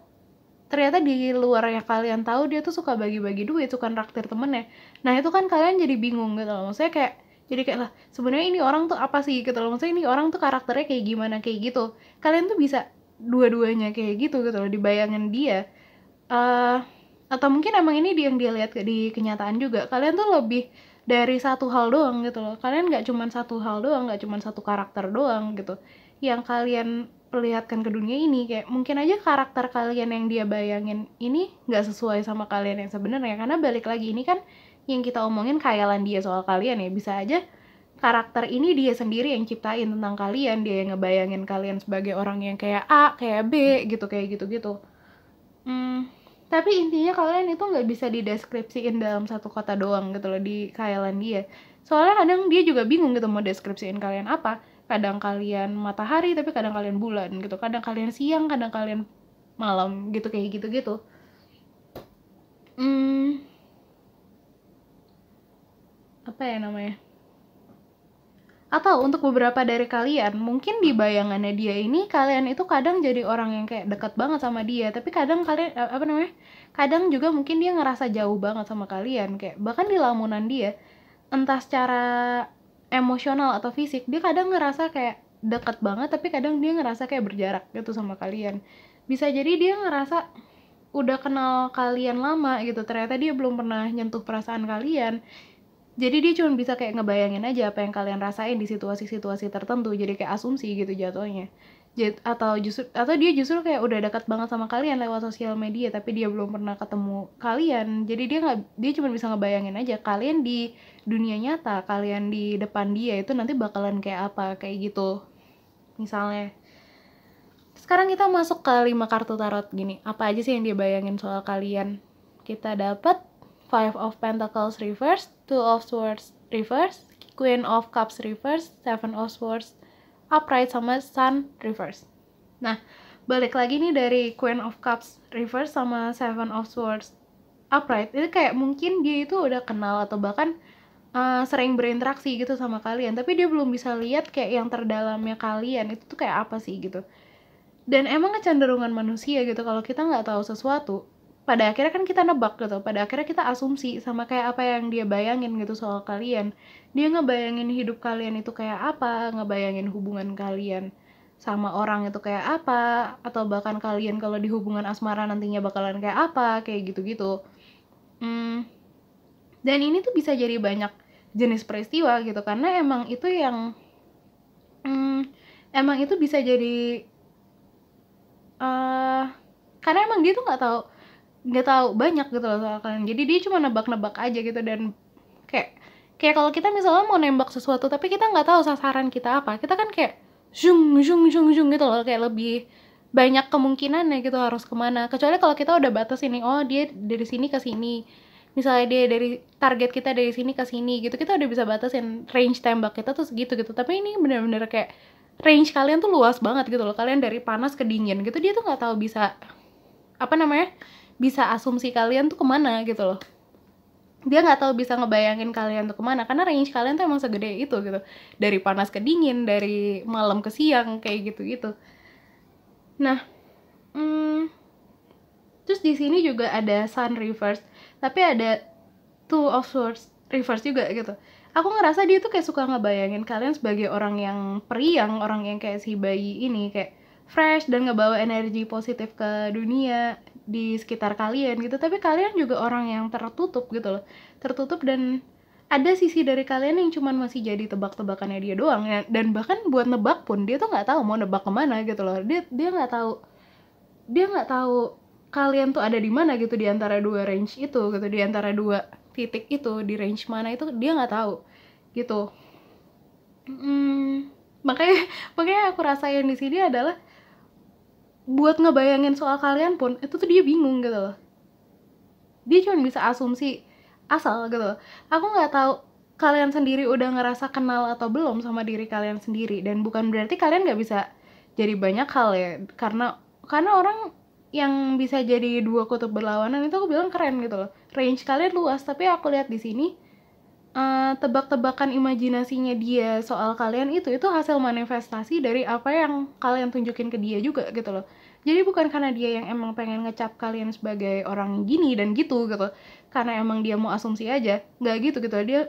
ternyata di luar yang kalian tahu dia tuh suka bagi-bagi duit, suka traktir temennya. Nah itu kan kalian jadi bingung gitu loh. Maksudnya kayak jadi kayak lah sebenarnya ini orang tuh apa sih gitu loh. Maksudnya ini orang tuh karakternya kayak gimana kayak gitu. Kalian tuh bisa dua-duanya kayak gitu gitu loh, dibayangin dia. eh atau mungkin emang ini yang dia lihat di kenyataan juga. Kalian tuh lebih dari satu hal doang gitu loh. Kalian nggak cuma satu hal doang, nggak cuma satu karakter doang gitu yang kalian perlihatkan ke dunia ini. Kayak mungkin aja karakter kalian yang dia bayangin ini nggak sesuai sama kalian yang sebenarnya, karena balik lagi ini kan yang kita omongin khayalan dia soal kalian ya. Bisa aja karakter ini dia sendiri yang ciptain tentang kalian, dia yang ngebayangin kalian sebagai orang yang kayak A, kayak B gitu, kayak gitu-gitu. Tapi intinya kalian itu nggak bisa dideskripsiin dalam satu kata doang gitu loh di khayalan dia. Soalnya kadang dia juga bingung gitu mau deskripsiin kalian apa. Kadang kalian matahari tapi kadang kalian bulan gitu. Kadang kalian siang, kadang kalian malam gitu, kayak gitu-gitu. Hmm, apa ya namanya? Atau untuk beberapa dari kalian, mungkin di bayangannya dia ini kalian itu kadang jadi orang yang kayak dekat banget sama dia, tapi kadang kalian apa namanya? Kadang juga mungkin dia ngerasa jauh banget sama kalian, kayak bahkan di lamunan dia, entah secara emosional atau fisik, dia kadang ngerasa kayak dekat banget, tapi kadang dia ngerasa kayak berjarak gitu sama kalian. Bisa jadi dia ngerasa udah kenal kalian lama gitu, ternyata dia belum pernah nyentuh perasaan kalian. Jadi dia cuma bisa kayak ngebayangin aja apa yang kalian rasain di situasi-situasi tertentu, jadi kayak asumsi gitu jatuhnya. Atau dia justru kayak udah dekat banget sama kalian lewat sosial media tapi dia belum pernah ketemu kalian. Jadi dia cuma bisa ngebayangin aja kalian di dunia nyata, kalian di depan dia itu nanti bakalan kayak apa, kayak gitu. Misalnya sekarang kita masuk ke 5 kartu tarot gini. Apa aja sih yang dia bayangin soal kalian? Kita dapat Five of Pentacles reverse, Two of Swords reverse, Queen of Cups reverse, Seven of Swords upright, sama Sun reverse. Nah, balik lagi nih dari Queen of Cups reverse sama Seven of Swords upright. Itu kayak mungkin dia itu udah kenal atau bahkan sering berinteraksi gitu sama kalian, tapi dia belum bisa lihat kayak yang terdalamnya kalian itu tuh kayak apa sih gitu. Dan emang kecenderungan manusia gitu, kalau kita nggak tahu sesuatu, pada akhirnya kan kita nebak gitu, pada akhirnya kita asumsi sama kayak apa yang dia bayangin gitu soal kalian. Dia ngebayangin hidup kalian itu kayak apa, ngebayangin hubungan kalian sama orang itu kayak apa, atau bahkan kalian kalau di hubungan asmara nantinya bakalan kayak apa, kayak gitu-gitu. Dan ini tuh bisa jadi banyak jenis peristiwa gitu, karena emang itu yang emang itu bisa jadi karena emang dia tuh nggak tahu banyak gitu loh soal kalian, jadi dia cuma nebak-nebak aja gitu. Dan kayak kayak kalau kita misalnya mau nembak sesuatu tapi kita nggak tahu sasaran kita apa, kita kan kayak zung zung zung zung gitu loh, kayak lebih banyak kemungkinannya gitu harus kemana. Kecuali kalau kita udah batas ini, oh dia dari sini ke sini, misalnya dia dari target kita dari sini ke sini gitu, kita udah bisa batasin range tembak kita tuh segitu gitu. Tapi ini bener-bener kayak range kalian tuh luas banget gitu loh, kalian dari panas ke dingin gitu, dia tuh nggak tahu bisa apa namanya, bisa asumsi kalian tuh kemana gitu loh. Dia nggak tahu bisa ngebayangin kalian tuh kemana, karena range kalian tuh emang segede itu gitu, dari panas ke dingin, dari malam ke siang, kayak gitu-gitu. Nah, terus di sini juga ada Sun reverse, tapi ada Two of Swords reverse juga gitu. Aku ngerasa dia tuh kayak suka ngebayangin kalian sebagai orang yang periang, orang yang kayak si bayi ini, kayak fresh dan ngebawa energi positif ke dunia di sekitar kalian gitu. Tapi kalian juga orang yang tertutup gitu loh, tertutup. Dan ada sisi dari kalian yang cuman masih jadi tebak-tebakannya dia doang ya. Dan bahkan buat nebak pun dia tuh nggak tahu mau nebak kemana gitu loh. Dia nggak tahu kalian tuh ada di mana gitu, di antara dua range itu gitu, di antara dua titik itu, di range mana itu dia nggak tahu gitu. makanya makanya aku rasain di sini adalah buat ngebayangin soal kalian pun itu tuh dia bingung gitu loh. Dia cuma bisa asumsi asal gitu loh. Aku nggak tahu kalian sendiri udah ngerasa kenal atau belum sama diri kalian sendiri. Dan bukan berarti kalian nggak bisa jadi banyak hal ya, karena orang yang bisa jadi dua kutub berlawanan itu aku bilang keren gitu loh. Range kalian luas, tapi aku lihat di sini tebak-tebakan imajinasinya dia soal kalian itu hasil manifestasi dari apa yang kalian tunjukin ke dia juga gitu loh. Jadi bukan karena dia yang emang pengen ngecap kalian sebagai orang gini dan gitu, karena emang dia mau asumsi aja, nggak gitu.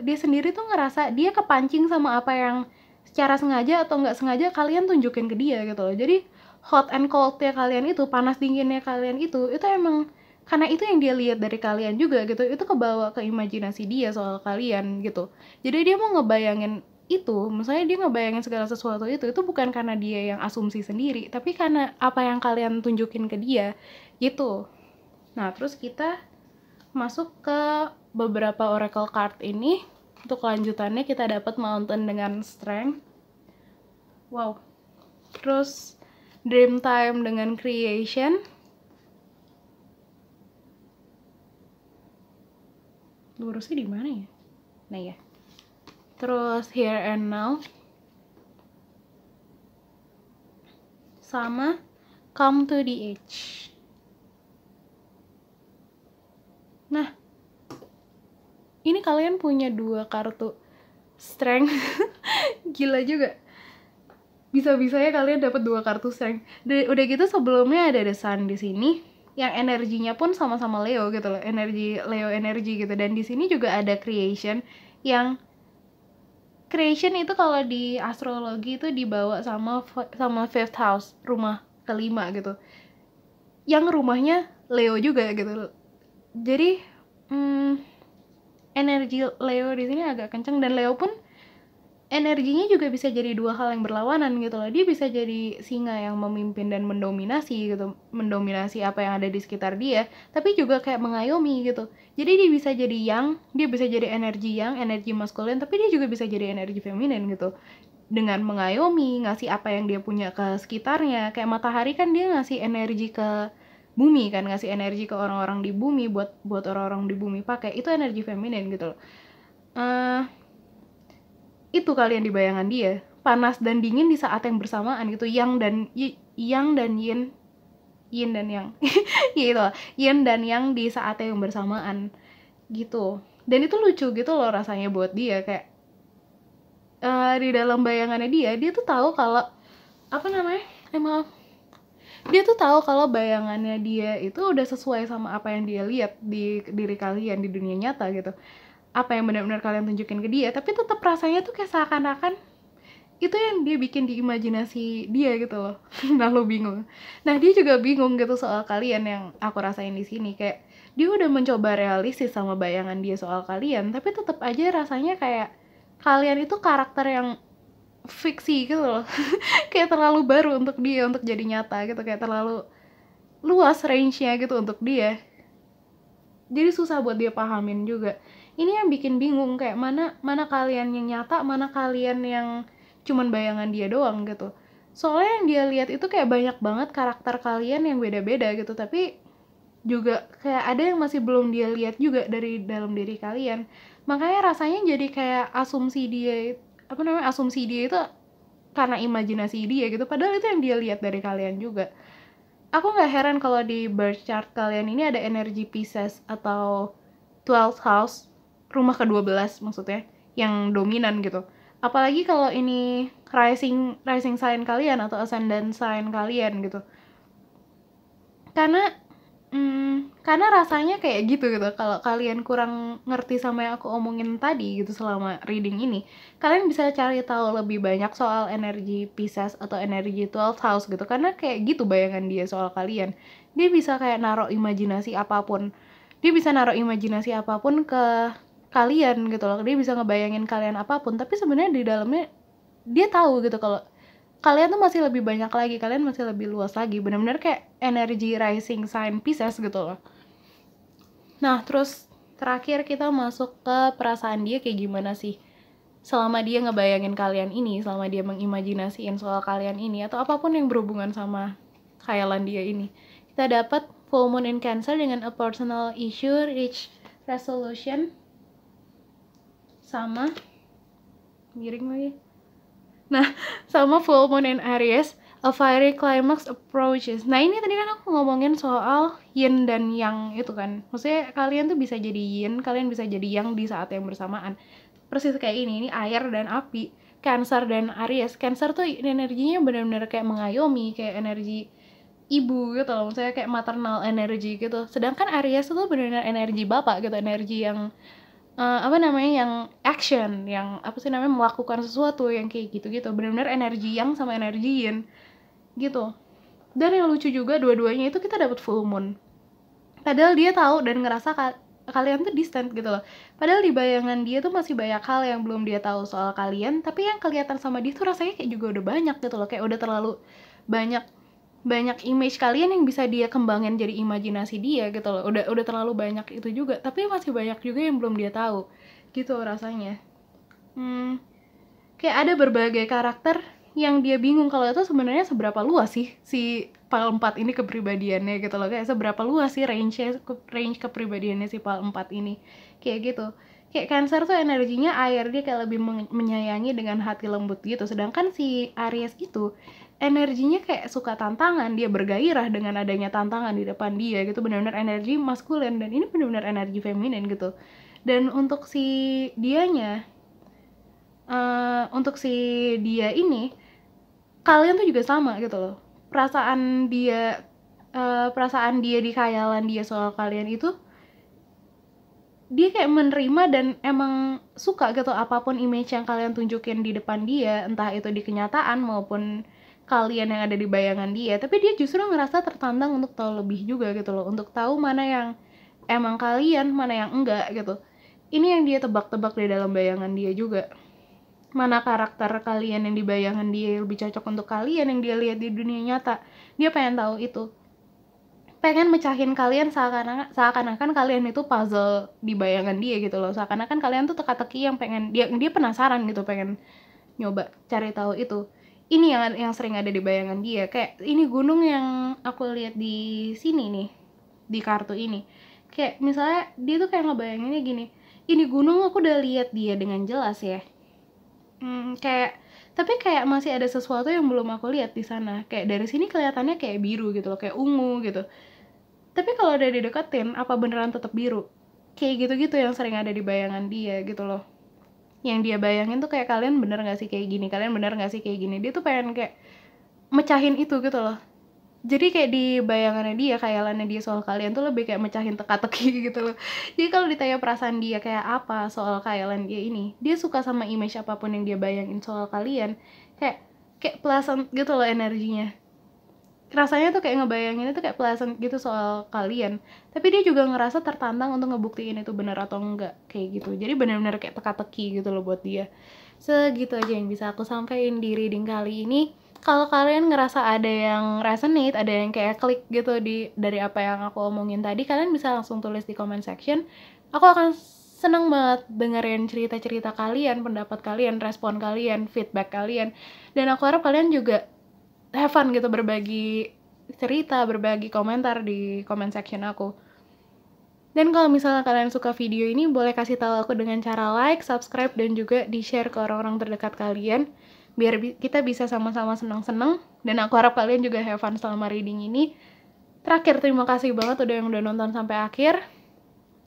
Dia sendiri tuh ngerasa dia kepancing sama apa yang secara sengaja atau nggak sengaja kalian tunjukin ke dia gitu loh. Jadi hot and coldnya kalian itu, panas dinginnya kalian itu emang karena itu yang dia lihat dari kalian juga gitu. Itu kebawa ke imajinasi dia soal kalian gitu. Jadi dia mau ngebayangin itu, misalnya dia ngebayangin segala sesuatu itu bukan karena dia yang asumsi sendiri, tapi karena apa yang kalian tunjukin ke dia gitu. Nah, terus kita masuk ke beberapa oracle card ini. Untuk kelanjutannya kita dapat mountain dengan strength. Wow. Terus dream time dengan creation. Lurusnya di mana ya? Nah ya. Terus here and now. Sama come to the edge. Nah, ini kalian punya dua kartu strength. Gila juga. Bisa-bisanya kalian dapat dua kartu strength. Udah gitu sebelumnya ada the sun di sini yang energinya pun sama-sama Leo gitu loh, Leo energi gitu. Dan di sini juga ada creation, yang creation itu kalau di astrologi itu dibawa sama fifth house, rumah kelima gitu, yang rumahnya Leo juga gitu. Jadi energi Leo di sini agak kenceng, dan Leo pun energinya juga bisa jadi dua hal yang berlawanan gitu loh. Dia bisa jadi singa yang memimpin dan mendominasi gitu, mendominasi apa yang ada di sekitar dia, tapi juga kayak mengayomi gitu. Jadi dia bisa jadi yang, dia bisa jadi energi yang, energi maskulin, tapi dia juga bisa jadi energi feminin gitu, dengan mengayomi, ngasih apa yang dia punya ke sekitarnya. Kayak matahari kan dia ngasih energi ke bumi kan, ngasih energi ke orang-orang di bumi, buat orang-orang di bumi pakai. Itu energi feminin gitu loh. Itu kalian di bayangan dia, panas dan dingin di saat yang bersamaan gitu, yang dan yin dan yang gitu, yin dan yang di saat yang bersamaan gitu. Dan itu lucu gitu loh rasanya buat dia, kayak di dalam bayangannya dia tuh tahu kalau dia tuh tahu kalau bayangannya dia itu udah sesuai sama apa yang dia lihat di diri kalian di dunia nyata gitu, apa yang benar-benar kalian tunjukin ke dia, tapi tetap rasanya tuh kayak seakan-akan itu yang dia bikin di imajinasi dia gitu loh. Nah, lo bingung. Nah, dia juga bingung gitu soal kalian, yang aku rasain di sini. Kayak dia udah mencoba realistis sama bayangan dia soal kalian, tapi tetap aja rasanya kayak kalian itu karakter yang fiksi gitu loh. Kayak terlalu baru untuk dia untuk jadi nyata gitu, kayak terlalu luas range-nya gitu untuk dia. Jadi susah buat dia pahamin juga. Ini yang bikin bingung, kayak mana kalian yang nyata, mana kalian yang cuman bayangan dia doang gitu. Soalnya yang dia lihat itu kayak banyak banget karakter kalian yang beda-beda gitu, tapi juga kayak ada yang masih belum dia lihat juga dari dalam diri kalian. Makanya rasanya jadi kayak asumsi dia itu karena imajinasi dia gitu, padahal itu yang dia lihat dari kalian juga. Aku nggak heran kalau di birth chart kalian ini ada energi Pisces atau 12th house, rumah ke-12 maksudnya, yang dominan gitu. Apalagi kalau ini rising sign kalian atau ascendant sign kalian gitu. Karena rasanya kayak gitu kalau kalian kurang ngerti sama yang aku omongin tadi gitu selama reading ini, kalian bisa cari tahu lebih banyak soal energi Pisces atau energi 12th house gitu, karena kayak gitu bayangan dia soal kalian. Dia bisa kayak naruh imajinasi apapun ke kalian gitu loh. Dia bisa ngebayangin kalian apapun, tapi sebenarnya di dalamnya dia tahu gitu kalau kalian tuh masih lebih banyak lagi, kalian masih lebih luas lagi, benar-benar kayak energi rising sign Pisces gitu loh. Nah, terus terakhir kita masuk ke perasaan dia kayak gimana sih selama dia ngebayangin kalian ini, selama dia mengimajinasiin soal kalian ini, atau apapun yang berhubungan sama khayalan dia ini. Kita dapat full moon in Cancer dengan a personal issue reach resolution. sama miring lagi. Nah, sama full moon in Aries, a fiery climax approaches. Nah, ini tadi kan aku ngomongin soal yin dan yang itu kan. Maksudnya kalian tuh bisa jadi yin, kalian bisa jadi yang di saat yang bersamaan. Persis kayak ini air dan api. Cancer dan Aries. Cancer tuh energinya benar-benar kayak mengayomi, kayak energi ibu gitu loh. Maksudnya kayak maternal energy gitu. Sedangkan Aries tuh benar-benar energi bapak gitu, energi yang yang action, yang melakukan sesuatu yang kayak gitu-gitu, benar-benar energi yang sama energi yin gitu. Dan yang lucu juga dua-duanya itu kita dapat full moon, padahal dia tahu dan ngerasa kalian tuh distant gitu loh, padahal di bayangan dia tuh masih banyak hal yang belum dia tahu soal kalian, tapi yang kelihatan sama dia tuh rasanya kayak juga udah banyak gitu loh, kayak udah terlalu banyak image kalian yang bisa dia kembangin jadi imajinasi dia gitu loh, udah terlalu banyak itu juga, tapi masih banyak juga yang belum dia tahu gitu rasanya. Kayak ada berbagai karakter yang dia bingung kalau itu sebenarnya seberapa luas sih si PAL 4 ini kepribadiannya gitu loh, kayak seberapa luas sih range kepribadiannya si PAL 4 ini kayak gitu. Kayak Cancer tuh energinya air, dia kayak lebih menyayangi dengan hati lembut gitu, sedangkan si Aries itu energinya kayak suka tantangan, dia bergairah dengan adanya tantangan di depan dia gitu, benar-benar energi maskulin, dan ini benar-benar energi feminin gitu. Dan untuk si dianya, untuk si dia ini, kalian tuh juga sama gitu loh, perasaan dia di khayalan dia soal kalian itu, dia kayak menerima dan emang suka gitu apapun image yang kalian tunjukin di depan dia, entah itu di kenyataan maupun kalian yang ada di bayangan dia, tapi dia justru ngerasa tertantang untuk tahu lebih juga gitu loh, untuk tahu mana yang emang kalian, mana yang enggak gitu. Ini yang dia tebak-tebak di dalam bayangan dia juga, mana karakter kalian yang di bayangan dia lebih cocok untuk kalian yang dia lihat di dunia nyata. Dia pengen tahu itu, pengen mecahin kalian seakan-akan kalian itu puzzle di bayangan dia gitu loh, seakan-akan kalian tuh teka-teki yang pengen dia penasaran gitu, pengen nyoba cari tahu itu. Ini yang sering ada di bayangan dia, kayak ini gunung yang aku lihat di sini nih, di kartu ini. Kayak misalnya dia tuh kayak ngebayanginnya gini, ini gunung aku udah lihat dia dengan jelas ya, kayak tapi kayak masih ada sesuatu yang belum aku lihat di sana, kayak dari sini kelihatannya kayak biru gitu loh, kayak ungu gitu, tapi kalau udah dideketin apa beneran tetap biru, kayak gitu-gitu yang sering ada di bayangan dia gitu loh. Yang dia bayangin tuh kayak, kalian bener gak sih kayak gini, kalian bener gak sih kayak gini, dia tuh pengen kayak mecahin itu gitu loh. Jadi kayak di bayangannya dia, khayalannya dia soal kalian tuh lebih kayak mecahin teka-teki gitu loh. Jadi kalau ditanya perasaan dia kayak apa soal khayalan dia ini, dia suka sama image apapun yang dia bayangin soal kalian, kayak pleasant gitu loh energinya. Rasanya tuh kayak ngebayangin itu kayak pleasant gitu soal kalian, tapi dia juga ngerasa tertantang untuk ngebuktiin itu benar atau enggak kayak gitu. Jadi benar-benar kayak teka-teki gitu loh buat dia. Segitu aja yang bisa aku sampaikan di reading kali ini. Kalau kalian ngerasa ada yang resonate, ada yang kayak klik gitu dari apa yang aku omongin tadi, kalian bisa langsung tulis di comment section. Aku akan seneng banget dengerin cerita-cerita kalian, pendapat kalian, respon kalian, feedback kalian. Dan aku harap kalian juga have fun gitu, berbagi cerita, berbagi komentar di comment section aku. Dan kalau misalnya kalian suka video ini, boleh kasih tahu aku dengan cara like, subscribe, dan juga di-share ke orang-orang terdekat kalian, biar kita bisa sama-sama seneng-seneng. Dan aku harap kalian juga have fun selama reading ini. Terakhir, terima kasih banget yang udah nonton sampai akhir.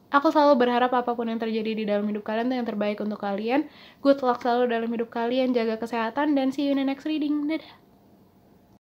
Aku selalu berharap apapun yang terjadi di dalam hidup kalian itu yang terbaik untuk kalian. Good luck selalu dalam hidup kalian, jaga kesehatan, dan see you in the next reading. Dadah!